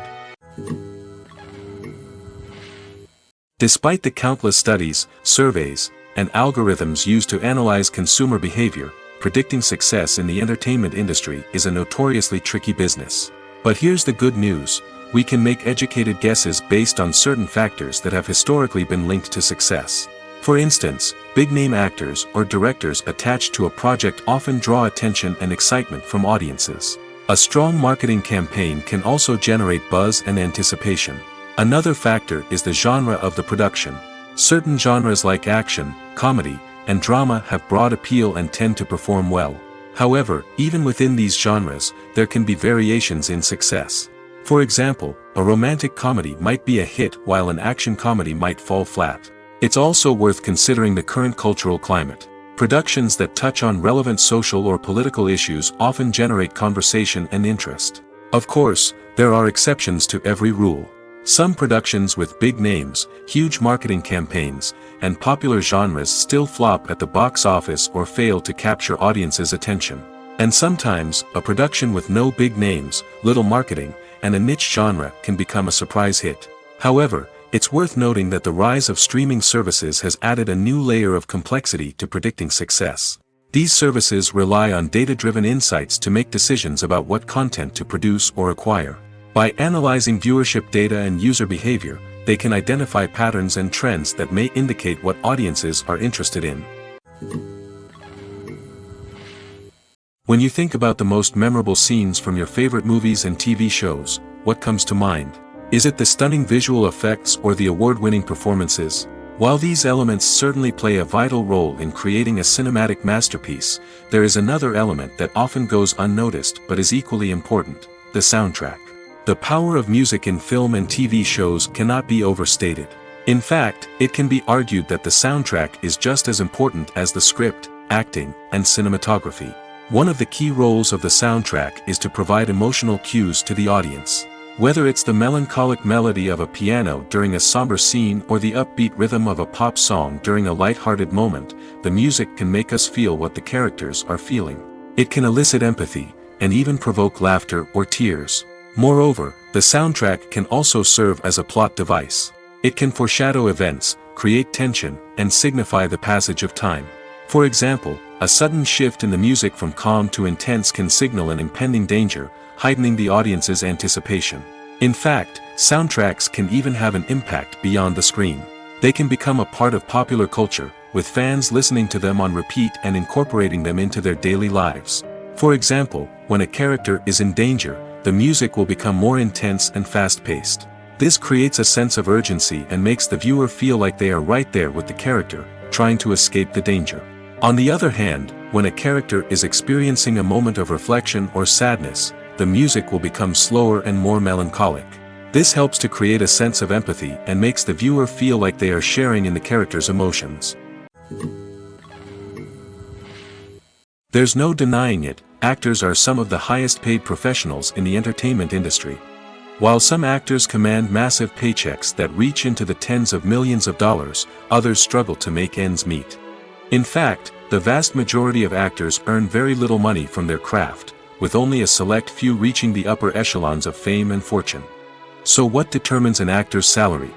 Despite the countless studies, surveys, and algorithms used to analyze consumer behavior, predicting success in the entertainment industry is a notoriously tricky business. But here's the good news: we can make educated guesses based on certain factors that have historically been linked to success. For instance, big-name actors or directors attached to a project often draw attention and excitement from audiences. A strong marketing campaign can also generate buzz and anticipation. Another factor is the genre of the production. Certain genres like action, comedy, and drama have broad appeal and tend to perform well. However, even within these genres, there can be variations in success. For example, a romantic comedy might be a hit while an action comedy might fall flat. It's also worth considering the current cultural climate. Productions that touch on relevant social or political issues often generate conversation and interest. Of course, there are exceptions to every rule. Some productions with big names, huge marketing campaigns, and popular genres still flop at the box office or fail to capture audiences' attention. And sometimes, a production with no big names, little marketing, and a niche genre can become a surprise hit. However, it's worth noting that the rise of streaming services has added a new layer of complexity to predicting success. These services rely on data-driven insights to make decisions about what content to produce or acquire. By analyzing viewership data and user behavior, they can identify patterns and trends that may indicate what audiences are interested in. When you think about the most memorable scenes from your favorite movies and TV shows, what comes to mind? Is it the stunning visual effects or the award-winning performances? While these elements certainly play a vital role in creating a cinematic masterpiece, there is another element that often goes unnoticed but is equally important: the soundtrack. The power of music in film and TV shows cannot be overstated. In fact, it can be argued that the soundtrack is just as important as the script, acting, and cinematography. One of the key roles of the soundtrack is to provide emotional cues to the audience. Whether it's the melancholic melody of a piano during a somber scene or the upbeat rhythm of a pop song during a light-hearted moment, the music can make us feel what the characters are feeling. It can elicit empathy, and even provoke laughter or tears. Moreover, the soundtrack can also serve as a plot device. It can foreshadow events, create tension, and signify the passage of time. For example, a sudden shift in the music from calm to intense can signal an impending danger, heightening the audience's anticipation. In fact, soundtracks can even have an impact beyond the screen. They can become a part of popular culture, with fans listening to them on repeat and incorporating them into their daily lives. For example, when a character is in danger, the music will become more intense and fast-paced. This creates a sense of urgency and makes the viewer feel like they are right there with the character, trying to escape the danger. On the other hand, when a character is experiencing a moment of reflection or sadness, the music will become slower and more melancholic. This helps to create a sense of empathy and makes the viewer feel like they are sharing in the character's emotions. There's no denying it, actors are some of the highest-paid professionals in the entertainment industry. While some actors command massive paychecks that reach into the tens of millions of dollars, others struggle to make ends meet. In fact, the vast majority of actors earn very little money from their craft, with only a select few reaching the upper echelons of fame and fortune. So what determines an actor's salary?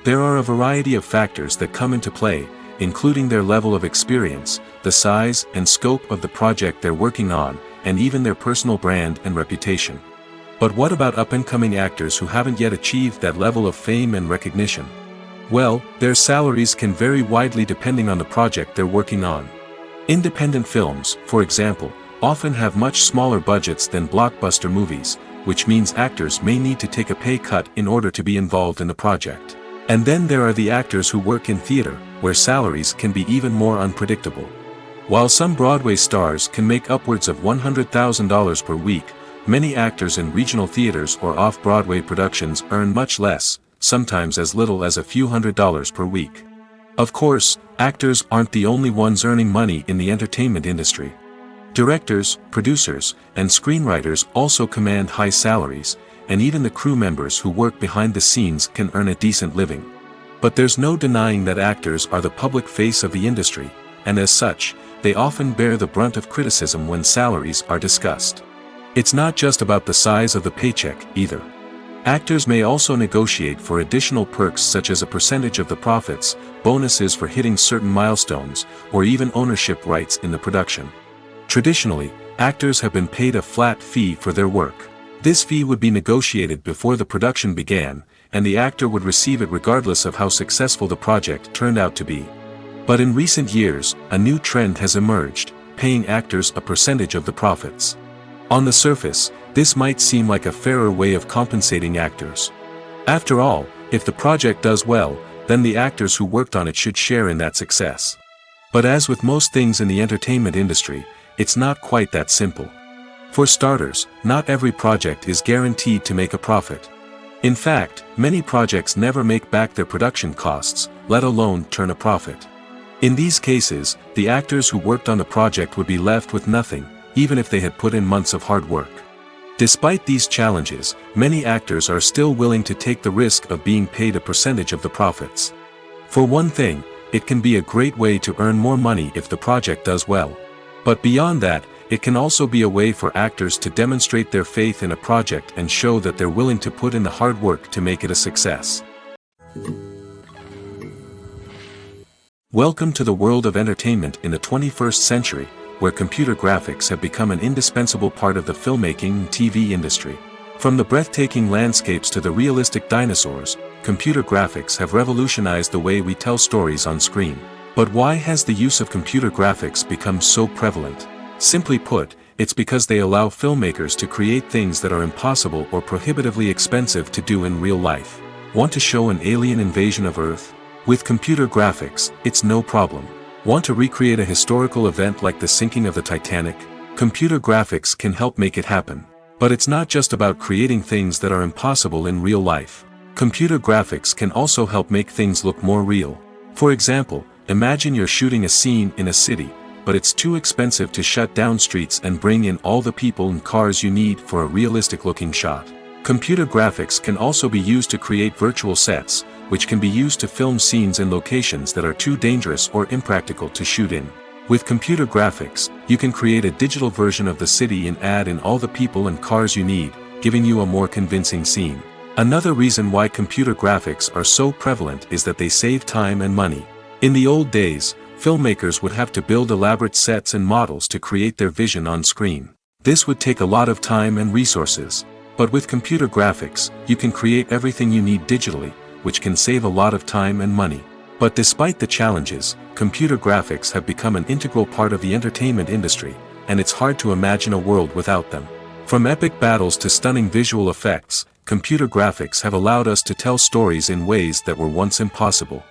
There are a variety of factors that come into play, including their level of experience, the size and scope of the project they're working on, and even their personal brand and reputation. But what about up-and-coming actors who haven't yet achieved that level of fame and recognition? Well, their salaries can vary widely depending on the project they're working on. Independent films, for example, often have much smaller budgets than blockbuster movies, which means actors may need to take a pay cut in order to be involved in the project. And then there are the actors who work in theater, where salaries can be even more unpredictable. While some Broadway stars can make upwards of $100,000 per week, many actors in regional theaters or off-Broadway productions earn much less, sometimes as little as a few $100s per week. Of course, actors aren't the only ones earning money in the entertainment industry. Directors, producers, and screenwriters also command high salaries, and even the crew members who work behind the scenes can earn a decent living. But there's no denying that actors are the public face of the industry, and as such, they often bear the brunt of criticism when salaries are discussed. It's not just about the size of the paycheck, either. Actors may also negotiate for additional perks such as a percentage of the profits, bonuses for hitting certain milestones, or even ownership rights in the production. Traditionally, actors have been paid a flat fee for their work. This fee would be negotiated before the production began, and the actor would receive it regardless of how successful the project turned out to be. But in recent years, a new trend has emerged, paying actors a percentage of the profits. On the surface, this might seem like a fairer way of compensating actors. After all, if the project does well, then the actors who worked on it should share in that success. But as with most things in the entertainment industry, it's not quite that simple. For starters, not every project is guaranteed to make a profit. In fact, many projects never make back their production costs, let alone turn a profit. In these cases, the actors who worked on the project would be left with nothing, even if they had put in months of hard work. Despite these challenges, many actors are still willing to take the risk of being paid a percentage of the profits. For one thing, it can be a great way to earn more money if the project does well. But beyond that, it can also be a way for actors to demonstrate their faith in a project and show that they're willing to put in the hard work to make it a success. Welcome to the world of entertainment in the 21st century, where computer graphics have become an indispensable part of the filmmaking and TV industry. From the breathtaking landscapes to the realistic dinosaurs, computer graphics have revolutionized the way we tell stories on screen. But why has the use of computer graphics become so prevalent? Simply put, it's because they allow filmmakers to create things that are impossible or prohibitively expensive to do in real life. Want to show an alien invasion of Earth? With computer graphics, it's no problem. Want to recreate a historical event like the sinking of the Titanic? Computer graphics can help make it happen. But it's not just about creating things that are impossible in real life. Computer graphics can also help make things look more real. For example, imagine you're shooting a scene in a city, but it's too expensive to shut down streets and bring in all the people and cars you need for a realistic-looking shot. Computer graphics can also be used to create virtual sets, which can be used to film scenes in locations that are too dangerous or impractical to shoot in. With computer graphics, you can create a digital version of the city and add in all the people and cars you need, giving you a more convincing scene. Another reason why computer graphics are so prevalent is that they save time and money. In the old days, filmmakers would have to build elaborate sets and models to create their vision on screen. This would take a lot of time and resources. But with computer graphics, you can create everything you need digitally, which can save a lot of time and money. But despite the challenges, computer graphics have become an integral part of the entertainment industry, and it's hard to imagine a world without them. From epic battles to stunning visual effects, computer graphics have allowed us to tell stories in ways that were once impossible.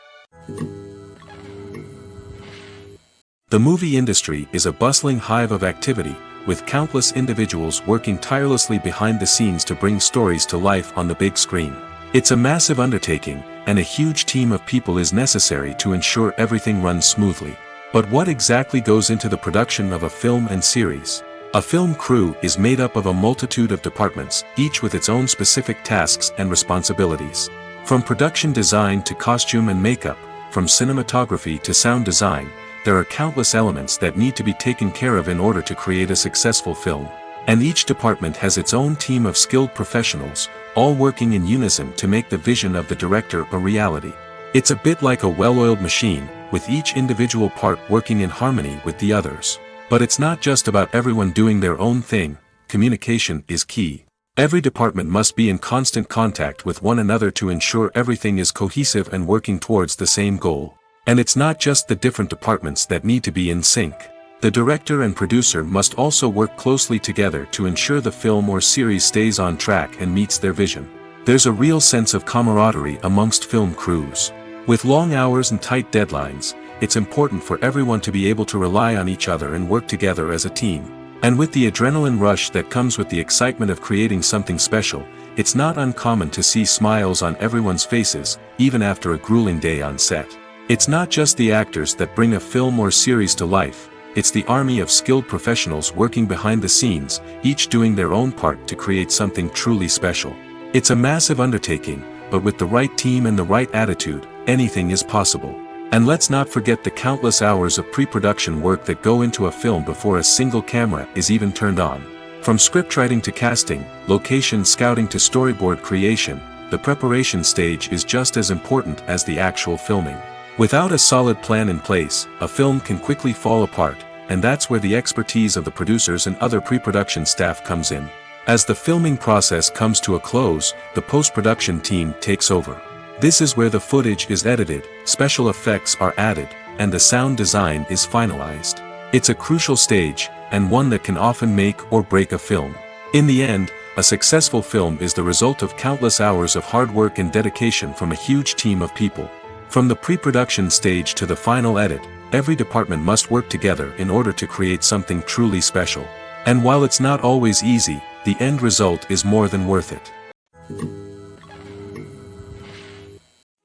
The movie industry is a bustling hive of activity, with countless individuals working tirelessly behind the scenes to bring stories to life on the big screen. It's a massive undertaking, and a huge team of people is necessary to ensure everything runs smoothly. But what exactly goes into the production of a film and series? A film crew is made up of a multitude of departments, each with its own specific tasks and responsibilities. From production design to costume and makeup, from cinematography to sound design, there are countless elements that need to be taken care of in order to create a successful film. And each department has its own team of skilled professionals, all working in unison to make the vision of the director a reality. It's a bit like a well-oiled machine, with each individual part working in harmony with the others. But it's not just about everyone doing their own thing. Communication is key. Every department must be in constant contact with one another to ensure everything is cohesive and working towards the same goal. And it's not just the different departments that need to be in sync. The director and producer must also work closely together to ensure the film or series stays on track and meets their vision. There's a real sense of camaraderie amongst film crews. With long hours and tight deadlines, it's important for everyone to be able to rely on each other and work together as a team. And with the adrenaline rush that comes with the excitement of creating something special, it's not uncommon to see smiles on everyone's faces, even after a grueling day on set. It's not just the actors that bring a film or series to life, it's the army of skilled professionals working behind the scenes, each doing their own part to create something truly special. It's a massive undertaking, but with the right team and the right attitude, anything is possible. And let's not forget the countless hours of pre-production work that go into a film before a single camera is even turned on. From scriptwriting to casting, location scouting to storyboard creation, the preparation stage is just as important as the actual filming. Without a solid plan in place, a film can quickly fall apart, and that's where the expertise of the producers and other pre-production staff comes in. As the filming process comes to a close, the post-production team takes over. This is where the footage is edited, special effects are added, and the sound design is finalized. It's a crucial stage, and one that can often make or break a film. In the end, a successful film is the result of countless hours of hard work and dedication from a huge team of people. From the pre-production stage to the final edit, every department must work together in order to create something truly special. And while it's not always easy, the end result is more than worth it.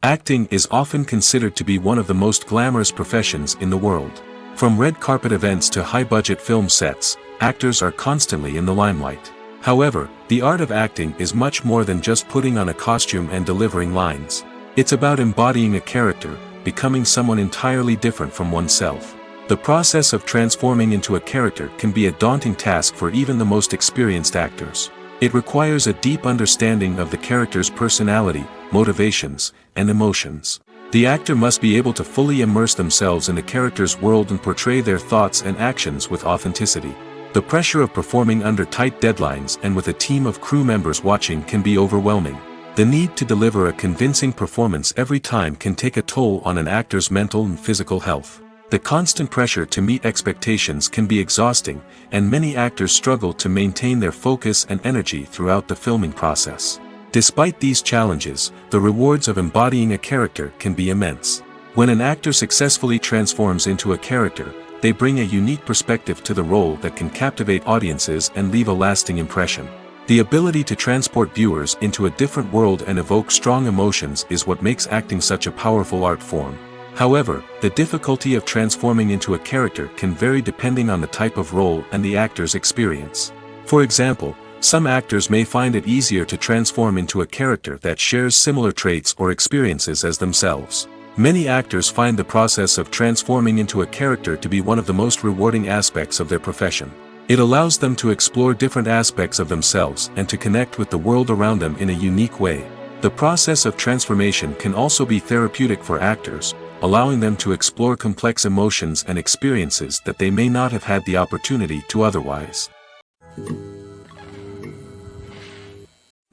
Acting is often considered to be one of the most glamorous professions in the world. From red carpet events to high-budget film sets, actors are constantly in the limelight. However, the art of acting is much more than just putting on a costume and delivering lines. It's about embodying a character, becoming someone entirely different from oneself. The process of transforming into a character can be a daunting task for even the most experienced actors. It requires a deep understanding of the character's personality, motivations, and emotions. The actor must be able to fully immerse themselves in the character's world and portray their thoughts and actions with authenticity. The pressure of performing under tight deadlines and with a team of crew members watching can be overwhelming. The need to deliver a convincing performance every time can take a toll on an actor's mental and physical health. The constant pressure to meet expectations can be exhausting, and many actors struggle to maintain their focus and energy throughout the filming process. Despite these challenges, the rewards of embodying a character can be immense. When an actor successfully transforms into a character, they bring a unique perspective to the role that can captivate audiences and leave a lasting impression. The ability to transport viewers into a different world and evoke strong emotions is what makes acting such a powerful art form. However, the difficulty of transforming into a character can vary depending on the type of role and the actor's experience. For example, some actors may find it easier to transform into a character that shares similar traits or experiences as themselves. Many actors find the process of transforming into a character to be one of the most rewarding aspects of their profession. It allows them to explore different aspects of themselves and to connect with the world around them in a unique way. The process of transformation can also be therapeutic for actors, allowing them to explore complex emotions and experiences that they may not have had the opportunity to otherwise.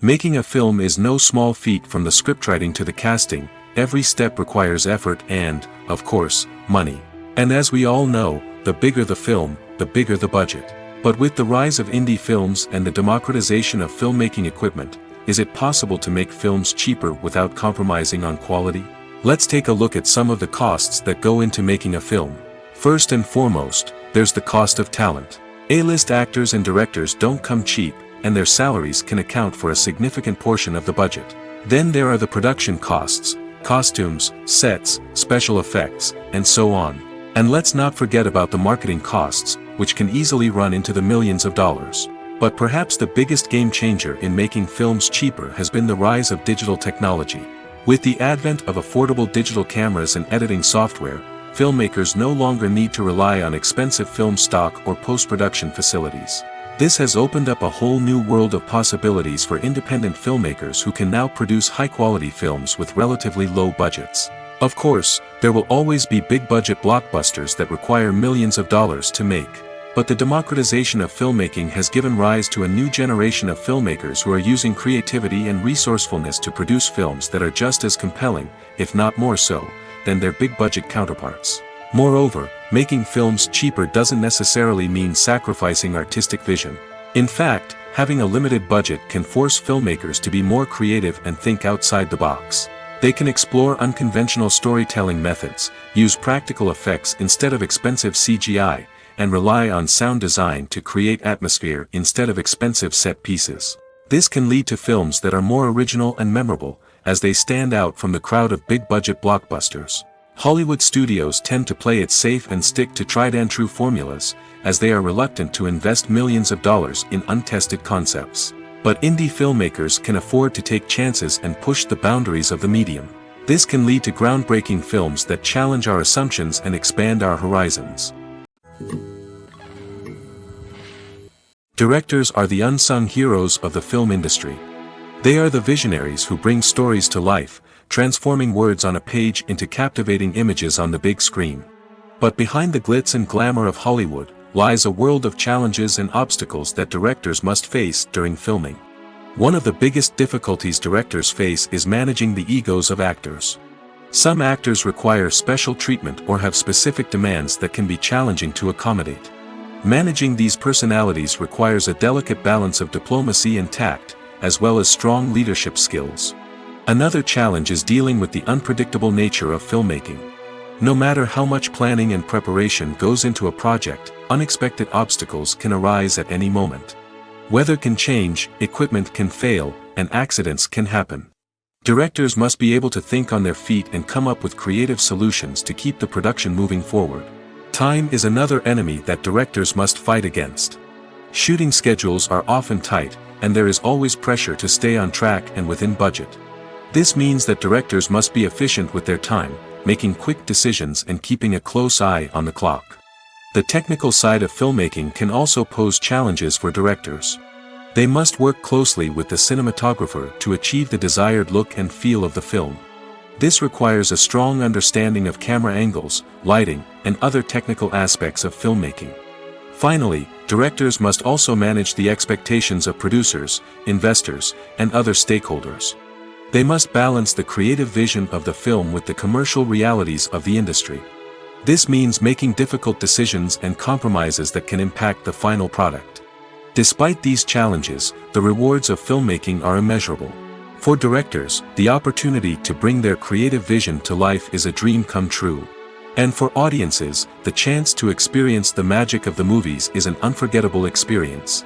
Making a film is no small feat. From the scriptwriting to the casting, every step requires effort and, of course, money. And as we all know, the bigger the film, the bigger the budget. But with the rise of indie films and the democratization of filmmaking equipment, is it possible to make films cheaper without compromising on quality? Let's take a look at some of the costs that go into making a film. First and foremost, there's the cost of talent. A-list actors and directors don't come cheap, and their salaries can account for a significant portion of the budget. Then there are the production costs, costumes, sets, special effects, and so on. And let's not forget about the marketing costs, which can easily run into the millions of dollars. But perhaps the biggest game changer in making films cheaper has been the rise of digital technology. With the advent of affordable digital cameras and editing software, filmmakers no longer need to rely on expensive film stock or post-production facilities. This has opened up a whole new world of possibilities for independent filmmakers who can now produce high-quality films with relatively low budgets. Of course, there will always be big-budget blockbusters that require millions of dollars to make. But the democratization of filmmaking has given rise to a new generation of filmmakers who are using creativity and resourcefulness to produce films that are just as compelling, if not more so, than their big-budget counterparts. Moreover, making films cheaper doesn't necessarily mean sacrificing artistic vision. In fact, having a limited budget can force filmmakers to be more creative and think outside the box. They can explore unconventional storytelling methods, use practical effects instead of expensive CGI, and rely on sound design to create atmosphere instead of expensive set pieces. This can lead to films that are more original and memorable, as they stand out from the crowd of big-budget blockbusters. Hollywood studios tend to play it safe and stick to tried-and-true formulas, as they are reluctant to invest millions of dollars in untested concepts. But indie filmmakers can afford to take chances and push the boundaries of the medium. This can lead to groundbreaking films that challenge our assumptions and expand our horizons. Directors are the unsung heroes of the film industry. They are the visionaries who bring stories to life, transforming words on a page into captivating images on the big screen. But behind the glitz and glamour of Hollywood lies a world of challenges and obstacles that directors must face during filming. One of the biggest difficulties directors face is managing the egos of actors. Some actors require special treatment or have specific demands that can be challenging to accommodate. Managing these personalities requires a delicate balance of diplomacy and tact, as well as strong leadership skills. Another challenge is dealing with the unpredictable nature of filmmaking. No matter how much planning and preparation goes into a project, unexpected obstacles can arise at any moment. Weather can change, equipment can fail, and accidents can happen. Directors must be able to think on their feet and come up with creative solutions to keep the production moving forward. Time is another enemy that directors must fight against. Shooting schedules are often tight, and there is always pressure to stay on track and within budget. This means that directors must be efficient with their time, making quick decisions and keeping a close eye on the clock. The technical side of filmmaking can also pose challenges for directors. They must work closely with the cinematographer to achieve the desired look and feel of the film. This requires a strong understanding of camera angles, lighting, and other technical aspects of filmmaking. Finally, directors must also manage the expectations of producers, investors, and other stakeholders. They must balance the creative vision of the film with the commercial realities of the industry. This means making difficult decisions and compromises that can impact the final product. Despite these challenges, the rewards of filmmaking are immeasurable. For directors, the opportunity to bring their creative vision to life is a dream come true. And for audiences, the chance to experience the magic of the movies is an unforgettable experience.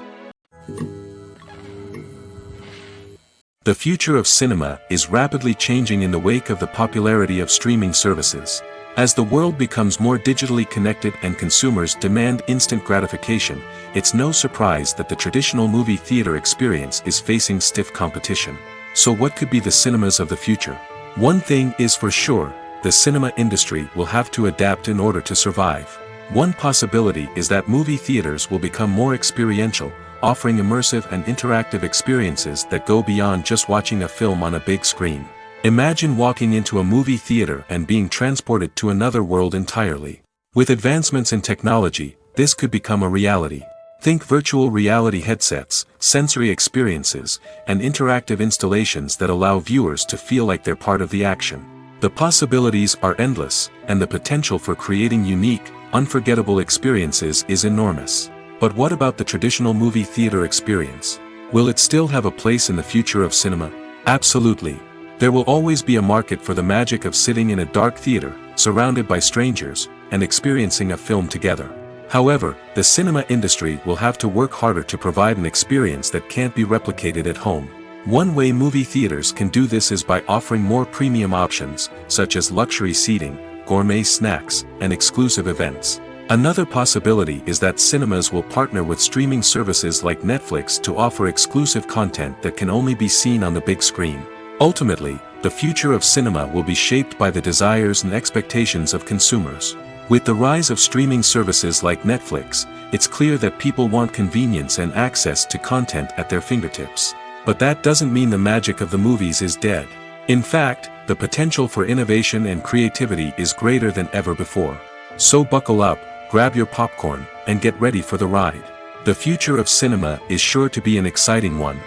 The future of cinema is rapidly changing in the wake of the popularity of streaming services. As the world becomes more digitally connected and consumers demand instant gratification, it's no surprise that the traditional movie theater experience is facing stiff competition. So what could be the cinemas of the future? One thing is for sure, the cinema industry will have to adapt in order to survive. One possibility is that movie theaters will become more experiential, offering immersive and interactive experiences that go beyond just watching a film on a big screen. Imagine walking into a movie theater and being transported to another world entirely. With advancements in technology, this could become a reality. Think virtual reality headsets, sensory experiences, and interactive installations that allow viewers to feel like they're part of the action. The possibilities are endless, and the potential for creating unique, unforgettable experiences is enormous. But what about the traditional movie theater experience? Will it still have a place in the future of cinema? Absolutely. There will always be a market for the magic of sitting in a dark theater, surrounded by strangers, and experiencing a film together. However, the cinema industry will have to work harder to provide an experience that can't be replicated at home. One way movie theaters can do this is by offering more premium options, such as luxury seating, gourmet snacks, and exclusive events. Another possibility is that cinemas will partner with streaming services like Netflix to offer exclusive content that can only be seen on the big screen. Ultimately, the future of cinema will be shaped by the desires and expectations of consumers. With the rise of streaming services like Netflix, it's clear that people want convenience and access to content at their fingertips. But that doesn't mean the magic of the movies is dead. In fact, the potential for innovation and creativity is greater than ever before. So buckle up, grab your popcorn, and get ready for the ride. The future of cinema is sure to be an exciting one.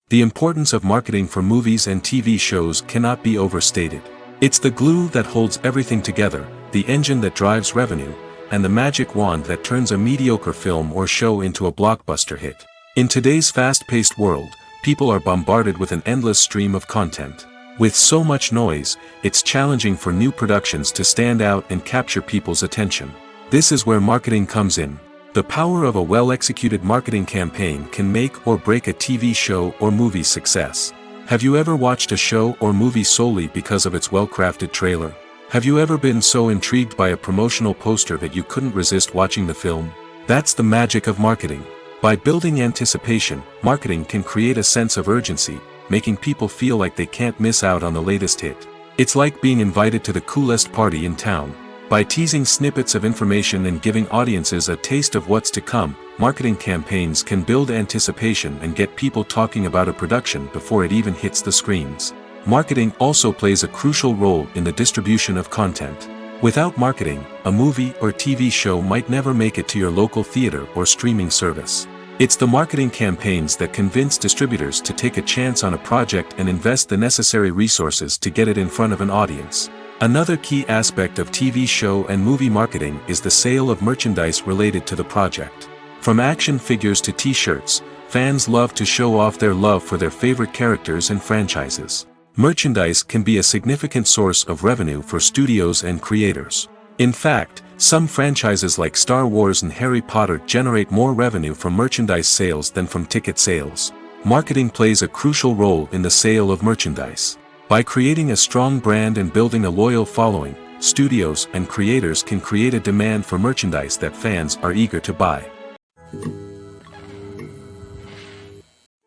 The importance of marketing for movies and TV shows cannot be overstated. It's the glue that holds everything together, the engine that drives revenue, and the magic wand that turns a mediocre film or show into a blockbuster hit. In today's fast-paced world, people are bombarded with an endless stream of content. With so much noise, it's challenging for new productions to stand out and capture people's attention. This is where marketing comes in. The power of a well-executed marketing campaign can make or break a TV show or movie's success. Have you ever watched a show or movie solely because of its well-crafted trailer? Have you ever been so intrigued by a promotional poster that you couldn't resist watching the film? That's the magic of marketing. By building anticipation, marketing can create a sense of urgency, making people feel like they can't miss out on the latest hit. It's like being invited to the coolest party in town. By teasing snippets of information and giving audiences a taste of what's to come, marketing campaigns can build anticipation and get people talking about a production before it even hits the screens. Marketing also plays a crucial role in the distribution of content. Without marketing, a movie or TV show might never make it to your local theater or streaming service. It's the marketing campaigns that convince distributors to take a chance on a project and invest the necessary resources to get it in front of an audience. Another key aspect of TV show and movie marketing is the sale of merchandise related to the project. From action figures to t-shirts, fans love to show off their love for their favorite characters and franchises. Merchandise can be a significant source of revenue for studios and creators. In fact, some franchises like Star Wars and Harry Potter generate more revenue from merchandise sales than from ticket sales. Marketing plays a crucial role in the sale of merchandise. By creating a strong brand and building a loyal following, studios and creators can create a demand for merchandise that fans are eager to buy.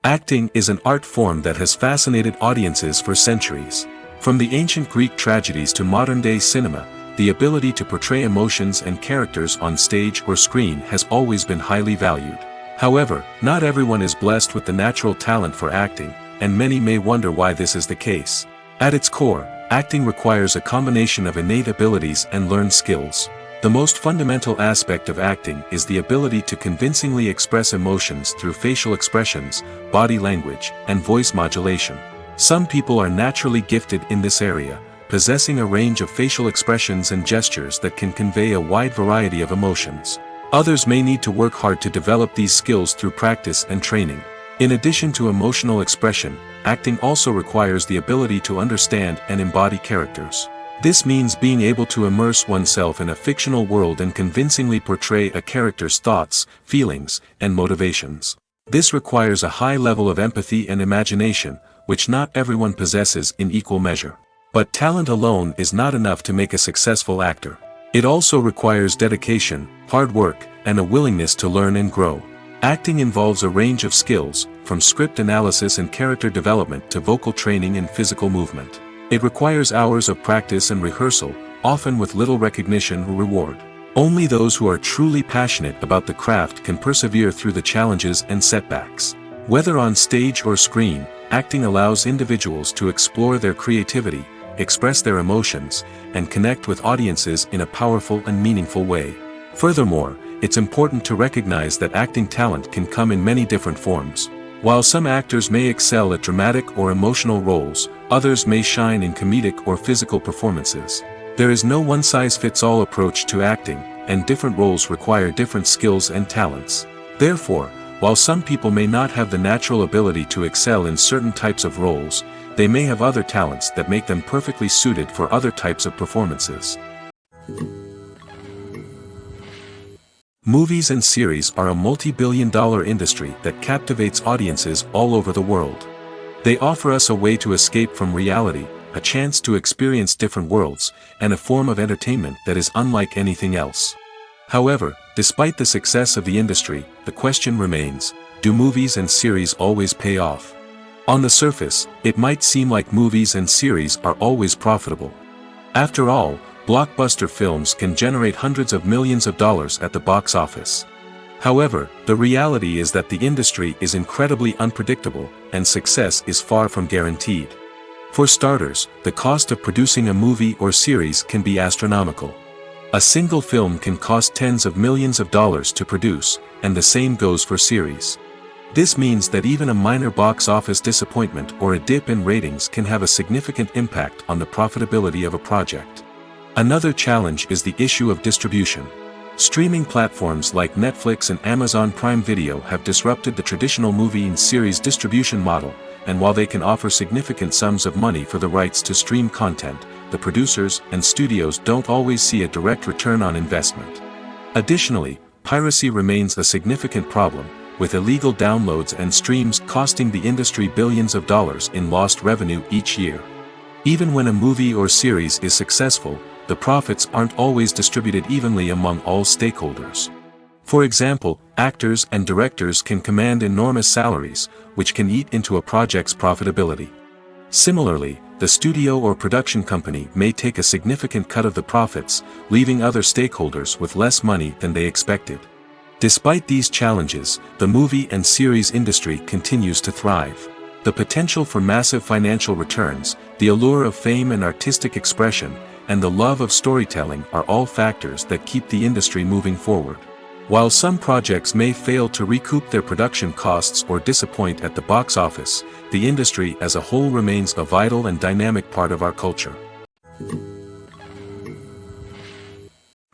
Acting is an art form that has fascinated audiences for centuries. From the ancient Greek tragedies to modern-day cinema, the ability to portray emotions and characters on stage or screen has always been highly valued. However, not everyone is blessed with the natural talent for acting, and many may wonder why this is the case. At its core, acting requires a combination of innate abilities and learned skills. The most fundamental aspect of acting is the ability to convincingly express emotions through facial expressions, body language, and voice modulation. Some people are naturally gifted in this area, possessing a range of facial expressions and gestures that can convey a wide variety of emotions. Others may need to work hard to develop these skills through practice and training. In addition to emotional expression, acting also requires the ability to understand and embody characters. This means being able to immerse oneself in a fictional world and convincingly portray a character's thoughts, feelings, and motivations. This requires a high level of empathy and imagination, which not everyone possesses in equal measure. But talent alone is not enough to make a successful actor. It also requires dedication, hard work, and a willingness to learn and grow. Acting involves a range of skills, from script analysis and character development to vocal training and physical movement. It requires hours of practice and rehearsal, often with little recognition or reward. Only those who are truly passionate about the craft can persevere through the challenges and setbacks. Whether on stage or screen, acting allows individuals to explore their creativity, express their emotions, and connect with audiences in a powerful and meaningful way. Furthermore, it's important to recognize that acting talent can come in many different forms. While some actors may excel at dramatic or emotional roles, others may shine in comedic or physical performances. There is no one-size-fits-all approach to acting, and different roles require different skills and talents. Therefore, while some people may not have the natural ability to excel in certain types of roles, they may have other talents that make them perfectly suited for other types of performances. Movies and series are a multi-billion-dollar industry that captivates audiences all over the world. They offer us a way to escape from reality, a chance to experience different worlds, and a form of entertainment that is unlike anything else. However, despite the success of the industry, the question remains, do movies and series always pay off? On the surface, it might seem like movies and series are always profitable. After all, blockbuster films can generate hundreds of millions of dollars at the box office. However, the reality is that the industry is incredibly unpredictable, and success is far from guaranteed. For starters, the cost of producing a movie or series can be astronomical. A single film can cost tens of millions of dollars to produce, and the same goes for series. This means that even a minor box office disappointment or a dip in ratings can have a significant impact on the profitability of a project. Another challenge is the issue of distribution. Streaming platforms like Netflix and Amazon Prime Video have disrupted the traditional movie and series distribution model, and while they can offer significant sums of money for the rights to stream content, the producers and studios don't always see a direct return on investment. Additionally, piracy remains a significant problem, with illegal downloads and streams costing the industry billions of dollars in lost revenue each year. Even when a movie or series is successful, the profits aren't always distributed evenly among all stakeholders. For example, actors and directors can command enormous salaries, which can eat into a project's profitability. Similarly, the studio or production company may take a significant cut of the profits, leaving other stakeholders with less money than they expected. Despite these challenges, the movie and series industry continues to thrive. The potential for massive financial returns, the allure of fame and artistic expression, and the love of storytelling are all factors that keep the industry moving forward. While some projects may fail to recoup their production costs or disappoint at the box office, the industry as a whole remains a vital and dynamic part of our culture.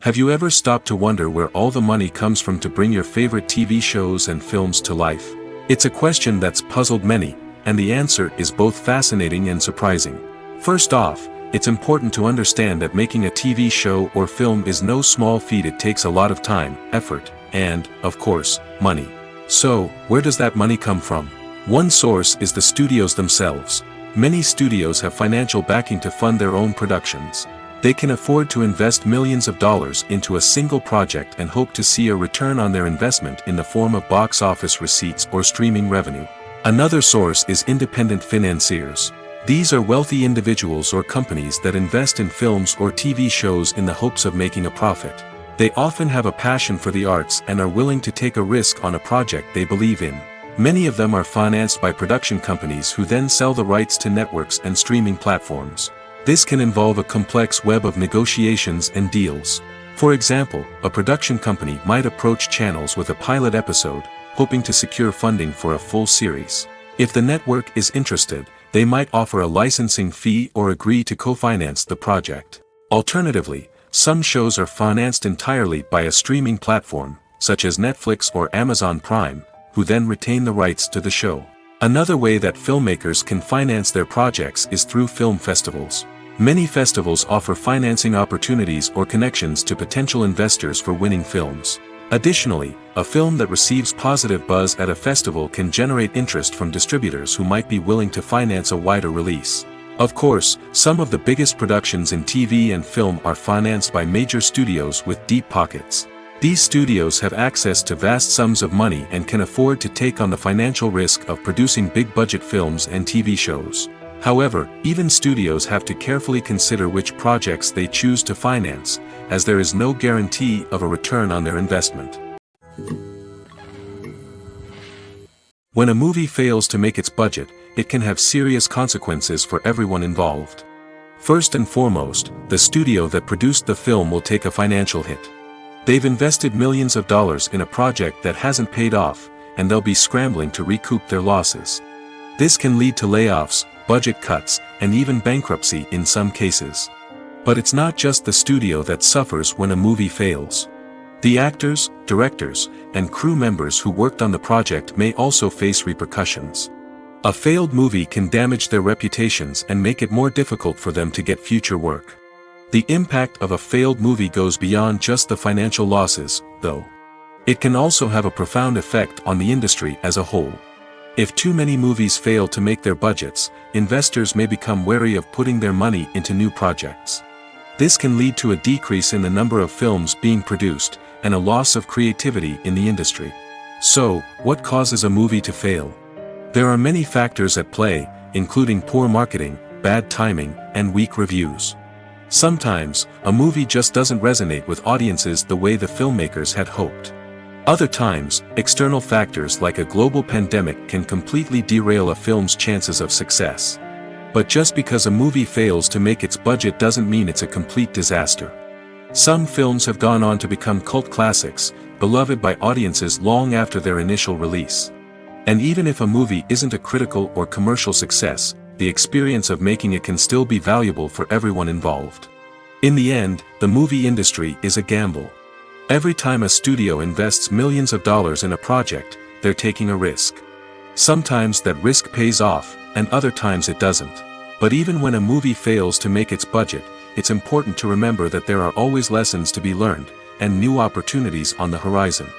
Have you ever stopped to wonder where all the money comes from to bring your favorite TV shows and films to life? It's a question that's puzzled many, and the answer is both fascinating and surprising. First off, it's important to understand that making a TV show or film is no small feat. It takes a lot of time, effort, and, of course, money. So, where does that money come from? One source is the studios themselves. Many studios have financial backing to fund their own productions. They can afford to invest millions of dollars into a single project and hope to see a return on their investment in the form of box office receipts or streaming revenue. Another source is independent financiers. These are wealthy individuals or companies that invest in films or TV shows in the hopes of making a profit. They often have a passion for the arts and are willing to take a risk on a project they believe in. Many of them are financed by production companies who then sell the rights to networks and streaming platforms. This can involve a complex web of negotiations and deals. For example, a production company might approach channels with a pilot episode, hoping to secure funding for a full series. If the network is interested, They might offer a licensing fee or agree to co-finance the project. Alternatively, some shows are financed entirely by a streaming platform, such as Netflix or Amazon Prime, who then retain the rights to the show. Another way that filmmakers can finance their projects is through film festivals. Many festivals offer financing opportunities or connections to potential investors for winning films. Additionally, a film that receives positive buzz at a festival can generate interest from distributors who might be willing to finance a wider release. Of course, some of the biggest productions in TV and film are financed by major studios with deep pockets. These studios have access to vast sums of money and can afford to take on the financial risk of producing big-budget films and TV shows. However, even studios have to carefully consider which projects they choose to finance, as there is no guarantee of a return on their investment. When a movie fails to make its budget, it can have serious consequences for everyone involved. First and foremost, the studio that produced the film will take a financial hit. They've invested millions of dollars in a project that hasn't paid off, and they'll be scrambling to recoup their losses. This can lead to layoffs, budget cuts, and even bankruptcy in some cases. But it's not just the studio that suffers when a movie fails. The actors, directors, and crew members who worked on the project may also face repercussions. A failed movie can damage their reputations and make it more difficult for them to get future work. The impact of a failed movie goes beyond just the financial losses, though. It can also have a profound effect on the industry as a whole. If too many movies fail to make their budgets, investors may become wary of putting their money into new projects. This can lead to a decrease in the number of films being produced, and a loss of creativity in the industry. So, what causes a movie to fail? There are many factors at play, including poor marketing, bad timing, and weak reviews. Sometimes, a movie just doesn't resonate with audiences the way the filmmakers had hoped. Other times, external factors like a global pandemic can completely derail a film's chances of success. But just because a movie fails to make its budget doesn't mean it's a complete disaster. Some films have gone on to become cult classics, beloved by audiences long after their initial release. And even if a movie isn't a critical or commercial success, the experience of making it can still be valuable for everyone involved. In the end, the movie industry is a gamble. Every time a studio invests millions of dollars in a project, they're taking a risk. Sometimes that risk pays off, and other times it doesn't. But even when a movie fails to make its budget, it's important to remember that there are always lessons to be learned, and new opportunities on the horizon.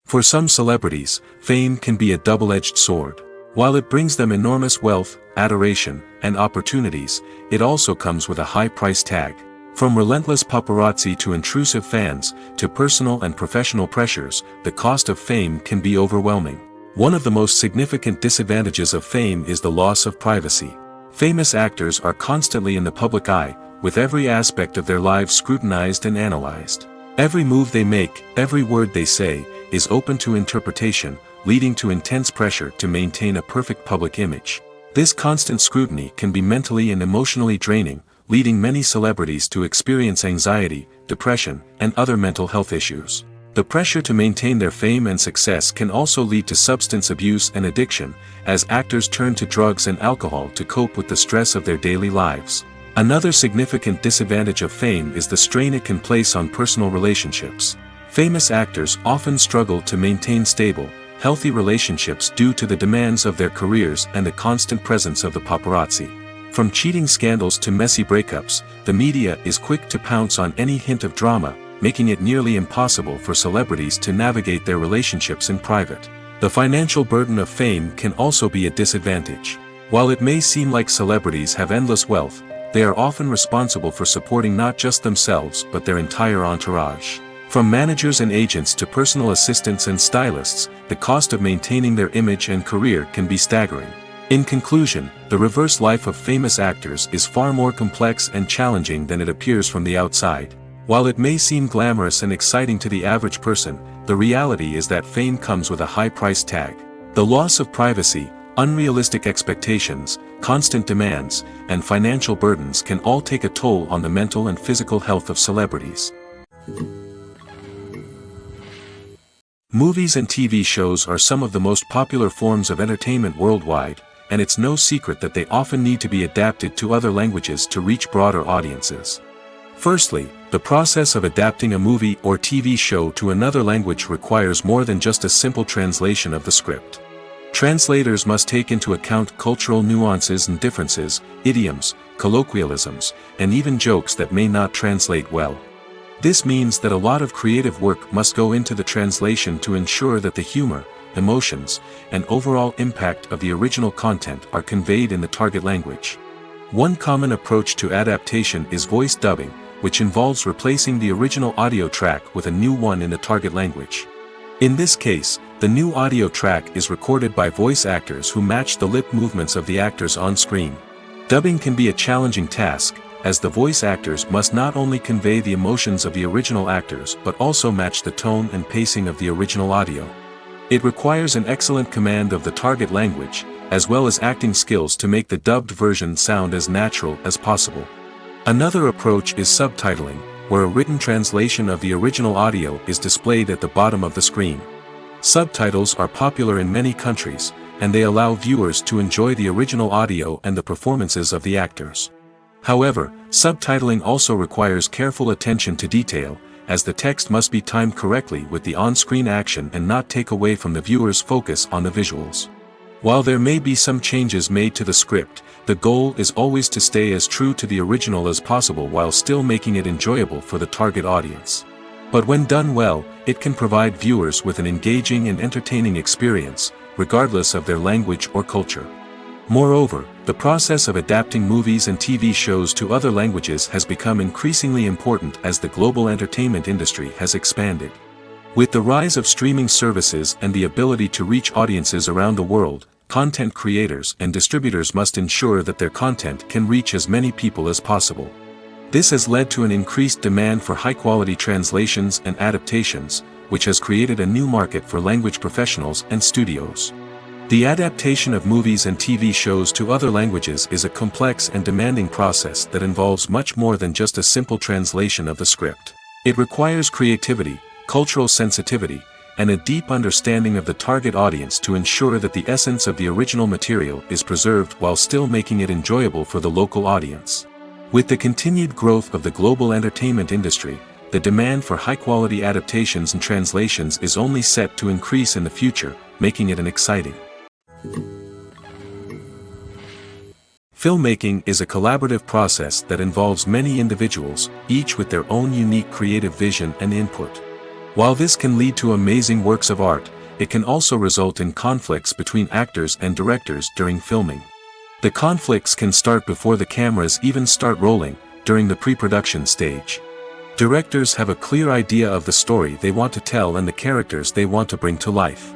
For some celebrities, fame can be a double-edged sword. While it brings them enormous wealth, adoration, and opportunities, it also comes with a high price tag. From relentless paparazzi to intrusive fans, to personal and professional pressures, the cost of fame can be overwhelming. One of the most significant disadvantages of fame is the loss of privacy. Famous actors are constantly in the public eye, with every aspect of their lives scrutinized and analyzed. Every move they make, every word they say, is open to interpretation, leading to intense pressure to maintain a perfect public image. This constant scrutiny can be mentally and emotionally draining, leading many celebrities to experience anxiety, depression, and other mental health issues. The pressure to maintain their fame and success can also lead to substance abuse and addiction, as actors turn to drugs and alcohol to cope with the stress of their daily lives. Another significant disadvantage of fame is the strain it can place on personal relationships. Famous actors often struggle to maintain stable, healthy relationships due to the demands of their careers and the constant presence of the paparazzi. From cheating scandals to messy breakups, the media is quick to pounce on any hint of drama, making it nearly impossible for celebrities to navigate their relationships in private. The financial burden of fame can also be a disadvantage. While it may seem like celebrities have endless wealth, they are often responsible for supporting not just themselves but their entire entourage. From managers and agents to personal assistants and stylists, the cost of maintaining their image and career can be staggering. In conclusion, the reverse life of famous actors is far more complex and challenging than it appears from the outside. While it may seem glamorous and exciting to the average person, the reality is that fame comes with a high price tag. The loss of privacy, unrealistic expectations, constant demands, and financial burdens can all take a toll on the mental and physical health of celebrities. Movies and TV shows are some of the most popular forms of entertainment worldwide, and it's no secret that they often need to be adapted to other languages to reach broader audiences. Firstly, the process of adapting a movie or TV show to another language requires more than just a simple translation of the script. Translators must take into account cultural nuances and differences, idioms, colloquialisms, and even jokes that may not translate well. This means that a lot of creative work must go into the translation to ensure that the humor, emotions, and overall impact of the original content are conveyed in the target language. One common approach to adaptation is voice dubbing, which involves replacing the original audio track with a new one in the target language. In this case, the new audio track is recorded by voice actors who match the lip movements of the actors on screen. Dubbing can be a challenging task, as the voice actors must not only convey the emotions of the original actors but also match the tone and pacing of the original audio. It requires an excellent command of the target language, as well as acting skills to make the dubbed version sound as natural as possible. Another approach is subtitling, where a written translation of the original audio is displayed at the bottom of the screen. Subtitles are popular in many countries, and they allow viewers to enjoy the original audio and the performances of the actors. However, subtitling also requires careful attention to detail, as the text must be timed correctly with the on-screen action and not take away from the viewer's focus on the visuals. While there may be some changes made to the script, the goal is always to stay as true to the original as possible while still making it enjoyable for the target audience. But when done well, it can provide viewers with an engaging and entertaining experience, regardless of their language or culture. Moreover, the process of adapting movies and TV shows to other languages has become increasingly important as the global entertainment industry has expanded. With the rise of streaming services and the ability to reach audiences around the world, content creators and distributors must ensure that their content can reach as many people as possible. This has led to an increased demand for high-quality translations and adaptations, which has created a new market for language professionals and studios. The adaptation of movies and TV shows to other languages is a complex and demanding process that involves much more than just a simple translation of the script. It requires creativity, cultural sensitivity, and a deep understanding of the target audience to ensure that the essence of the original material is preserved while still making it enjoyable for the local audience. With the continued growth of the global entertainment industry, the demand for high-quality adaptations and translations is only set to increase in the future, making it an exciting. Filmmaking is a collaborative process that involves many individuals, each with their own unique creative vision and input. While this can lead to amazing works of art, it can also result in conflicts between actors and directors during filming. The conflicts can start before the cameras even start rolling, during the pre-production stage. Directors have a clear idea of the story they want to tell and the characters they want to bring to life.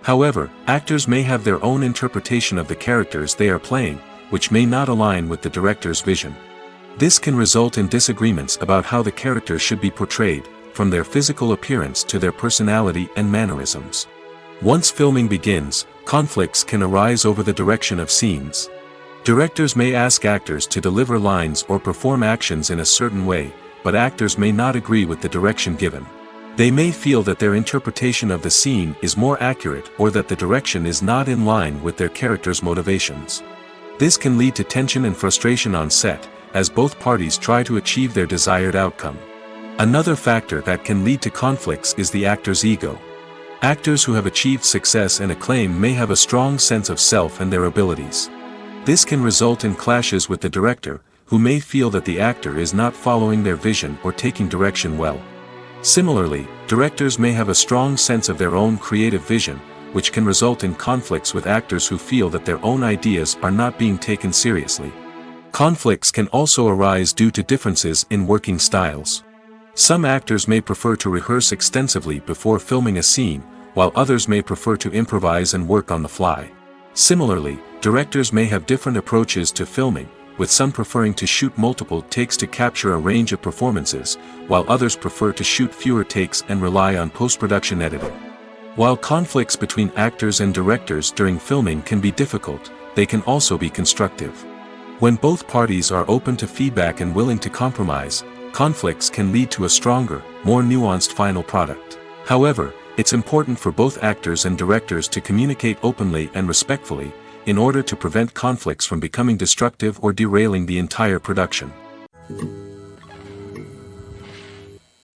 However, actors may have their own interpretation of the characters they are playing, which may not align with the director's vision. This can result in disagreements about how the characters should be portrayed, from their physical appearance to their personality and mannerisms. Once filming begins, conflicts can arise over the direction of scenes. Directors may ask actors to deliver lines or perform actions in a certain way, but actors may not agree with the direction given. They may feel that their interpretation of the scene is more accurate or that the direction is not in line with their character's motivations. This can lead to tension and frustration on set, as both parties try to achieve their desired outcome. Another factor that can lead to conflicts is the actor's ego. Actors who have achieved success and acclaim may have a strong sense of self and their abilities. This can result in clashes with the director, who may feel that the actor is not following their vision or taking direction well. Similarly, directors may have a strong sense of their own creative vision, which can result in conflicts with actors who feel that their own ideas are not being taken seriously. Conflicts can also arise due to differences in working styles. Some actors may prefer to rehearse extensively before filming a scene, while others may prefer to improvise and work on the fly. Similarly, directors may have different approaches to filming, with some preferring to shoot multiple takes to capture a range of performances, while others prefer to shoot fewer takes and rely on post-production editing. While conflicts between actors and directors during filming can be difficult, they can also be constructive. When both parties are open to feedback and willing to compromise, conflicts can lead to a stronger, more nuanced final product. However, it's important for both actors and directors to communicate openly and respectfully, in order to prevent conflicts from becoming destructive or derailing the entire production.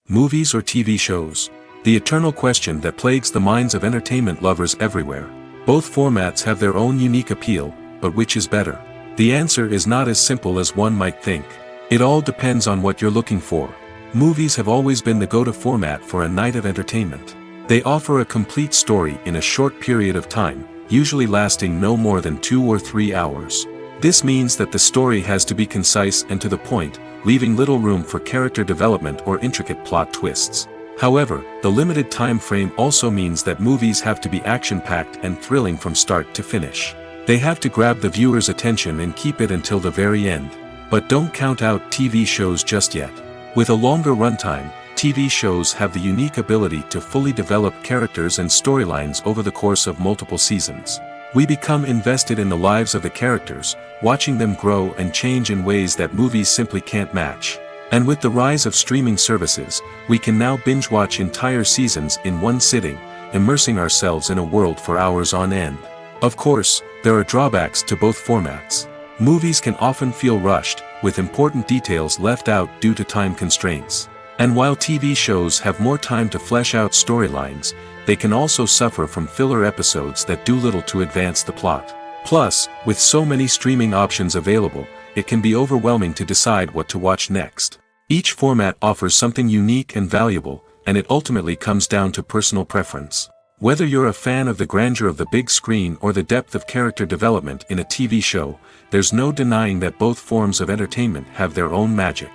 Movies or TV shows? The eternal question that plagues the minds of entertainment lovers everywhere. Both formats have their own unique appeal, but which is better? The answer is not as simple as one might think. It all depends on what you're looking for. Movies have always been the go-to format for a night of entertainment. They offer a complete story in a short period of time, usually lasting no more than 2 or 3 hours. This means that the story has to be concise and to the point, leaving little room for character development or intricate plot twists. However, the limited time frame also means that movies have to be action-packed and thrilling from start to finish. They have to grab the viewer's attention and keep it until the very end. But don't count out TV shows just yet. With a longer runtime, TV shows have the unique ability to fully develop characters and storylines over the course of multiple seasons. We become invested in the lives of the characters, watching them grow and change in ways that movies simply can't match. And with the rise of streaming services, we can now binge-watch entire seasons in one sitting, immersing ourselves in a world for hours on end. Of course, there are drawbacks to both formats. Movies can often feel rushed, with important details left out due to time constraints. And while TV shows have more time to flesh out storylines, they can also suffer from filler episodes that do little to advance the plot. Plus, with so many streaming options available, it can be overwhelming to decide what to watch next. Each format offers something unique and valuable, and it ultimately comes down to personal preference. Whether you're a fan of the grandeur of the big screen or the depth of character development in a TV show, there's no denying that both forms of entertainment have their own magic.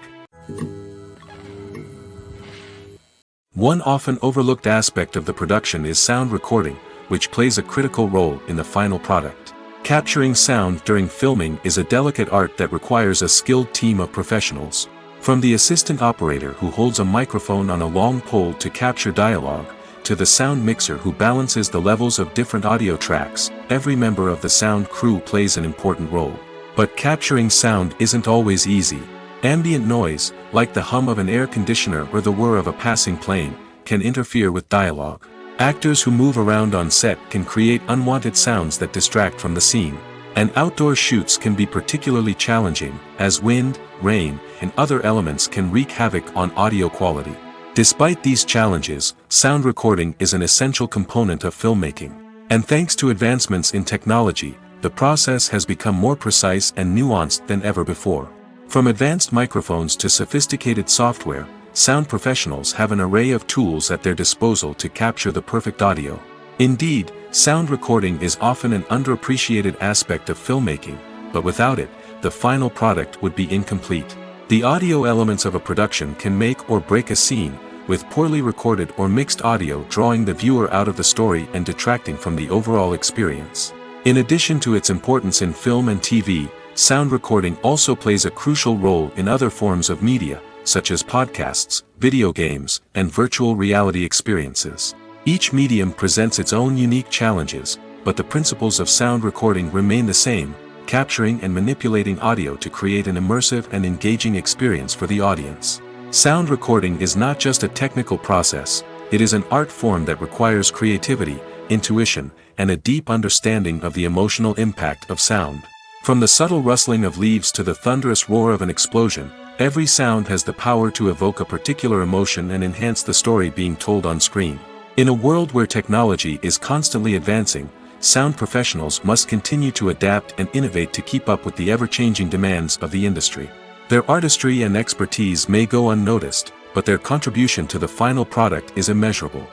One often overlooked aspect of the production is sound recording, which plays a critical role in the final product. Capturing sound during filming is a delicate art that requires a skilled team of professionals. From the assistant operator who holds a microphone on a long pole to capture dialogue, to the sound mixer who balances the levels of different audio tracks, every member of the sound crew plays an important role. But capturing sound isn't always easy. Ambient noise, like the hum of an air conditioner or the whir of a passing plane, can interfere with dialogue. Actors who move around on set can create unwanted sounds that distract from the scene. And outdoor shoots can be particularly challenging, as wind, rain, and other elements can wreak havoc on audio quality. Despite these challenges, sound recording is an essential component of filmmaking. And thanks to advancements in technology, the process has become more precise and nuanced than ever before. From advanced microphones to sophisticated software, sound professionals have an array of tools at their disposal to capture the perfect audio. Indeed, sound recording is often an underappreciated aspect of filmmaking, but without it, the final product would be incomplete. The audio elements of a production can make or break a scene, with poorly recorded or mixed audio drawing the viewer out of the story and detracting from the overall experience. In addition to its importance in film and TV, sound recording also plays a crucial role in other forms of media, such as podcasts, video games, and virtual reality experiences. Each medium presents its own unique challenges, but the principles of sound recording remain the same, capturing and manipulating audio to create an immersive and engaging experience for the audience. Sound recording is not just a technical process, it is an art form that requires creativity, intuition, and a deep understanding of the emotional impact of sound. From the subtle rustling of leaves to the thunderous roar of an explosion, every sound has the power to evoke a particular emotion and enhance the story being told on screen. In a world where technology is constantly advancing, sound professionals must continue to adapt and innovate to keep up with the ever-changing demands of the industry. Their artistry and expertise may go unnoticed, but their contribution to the final product is immeasurable.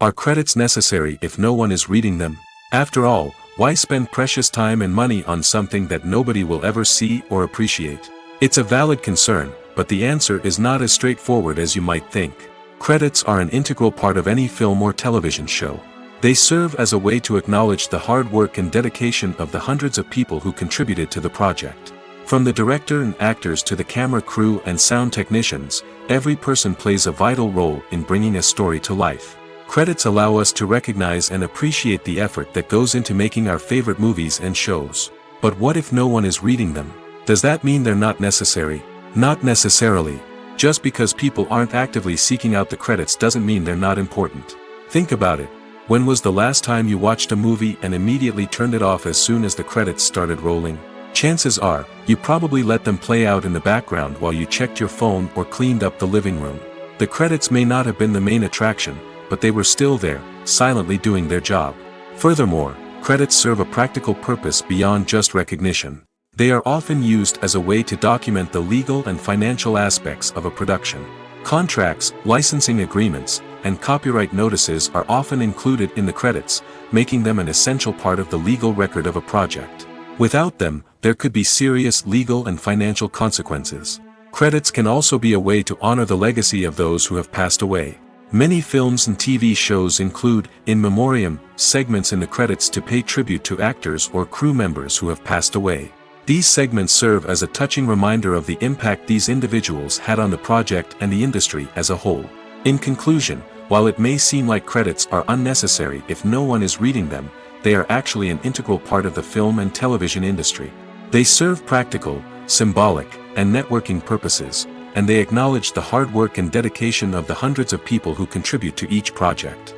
Are credits necessary if no one is reading them? After all, why spend precious time and money on something that nobody will ever see or appreciate? It's a valid concern, but the answer is not as straightforward as you might think. Credits are an integral part of any film or television show. They serve as a way to acknowledge the hard work and dedication of the hundreds of people who contributed to the project. From the director and actors to the camera crew and sound technicians, every person plays a vital role in bringing a story to life. Credits allow us to recognize and appreciate the effort that goes into making our favorite movies and shows. But what if no one is reading them? Does that mean they're not necessary? Not necessarily. Just because people aren't actively seeking out the credits doesn't mean they're not important. Think about it. When was the last time you watched a movie and immediately turned it off as soon as the credits started rolling? Chances are, you probably let them play out in the background while you checked your phone or cleaned up the living room. The credits may not have been the main attraction, but they were still there, silently doing their job. Furthermore, credits serve a practical purpose beyond just recognition. They are often used as a way to document the legal and financial aspects of a production. Contracts, licensing agreements, and copyright notices are often included in the credits, making them an essential part of the legal record of a project. Without them, there could be serious legal and financial consequences. Credits can also be a way to honor the legacy of those who have passed away. Many films and TV shows include, in memoriam, segments in the credits to pay tribute to actors or crew members who have passed away. These segments serve as a touching reminder of the impact these individuals had on the project and the industry as a whole. In conclusion, while it may seem like credits are unnecessary if no one is reading them, they are actually an integral part of the film and television industry. They serve practical, symbolic, and networking purposes, and they acknowledge the hard work and dedication of the hundreds of people who contribute to each project.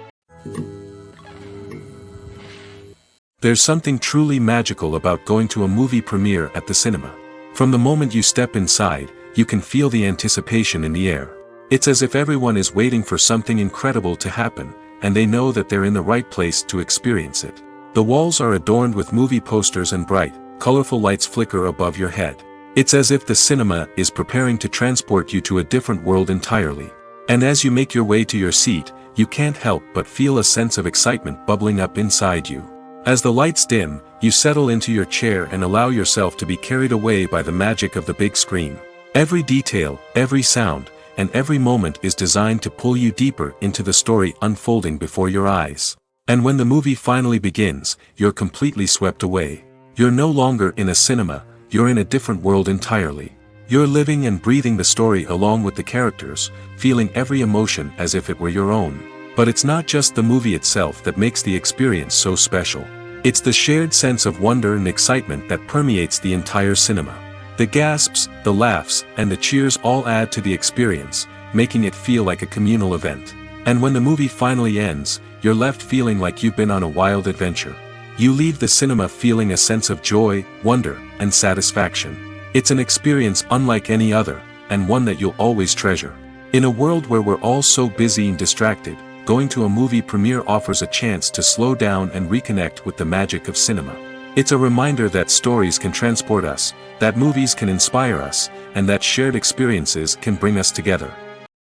There's something truly magical about going to a movie premiere at the cinema. From the moment you step inside, you can feel the anticipation in the air. It's as if everyone is waiting for something incredible to happen, and they know that they're in the right place to experience it. The walls are adorned with movie posters and bright, colorful lights flicker above your head. It's as if the cinema is preparing to transport you to a different world entirely. And as you make your way to your seat, you can't help but feel a sense of excitement bubbling up inside you. As the lights dim, you settle into your chair and allow yourself to be carried away by the magic of the big screen. Every detail, every sound, and every moment is designed to pull you deeper into the story unfolding before your eyes. And when the movie finally begins, you're completely swept away. You're no longer in a cinema, you're in a different world entirely. You're living and breathing the story along with the characters, feeling every emotion as if it were your own. But it's not just the movie itself that makes the experience so special. It's the shared sense of wonder and excitement that permeates the entire cinema. The gasps, the laughs, and the cheers all add to the experience, making it feel like a communal event. And when the movie finally ends, you're left feeling like you've been on a wild adventure. You leave the cinema feeling a sense of joy, wonder, and satisfaction. It's an experience unlike any other, and one that you'll always treasure. In a world where we're all so busy and distracted, going to a movie premiere offers a chance to slow down and reconnect with the magic of cinema. It's a reminder that stories can transport us, that movies can inspire us, and that shared experiences can bring us together.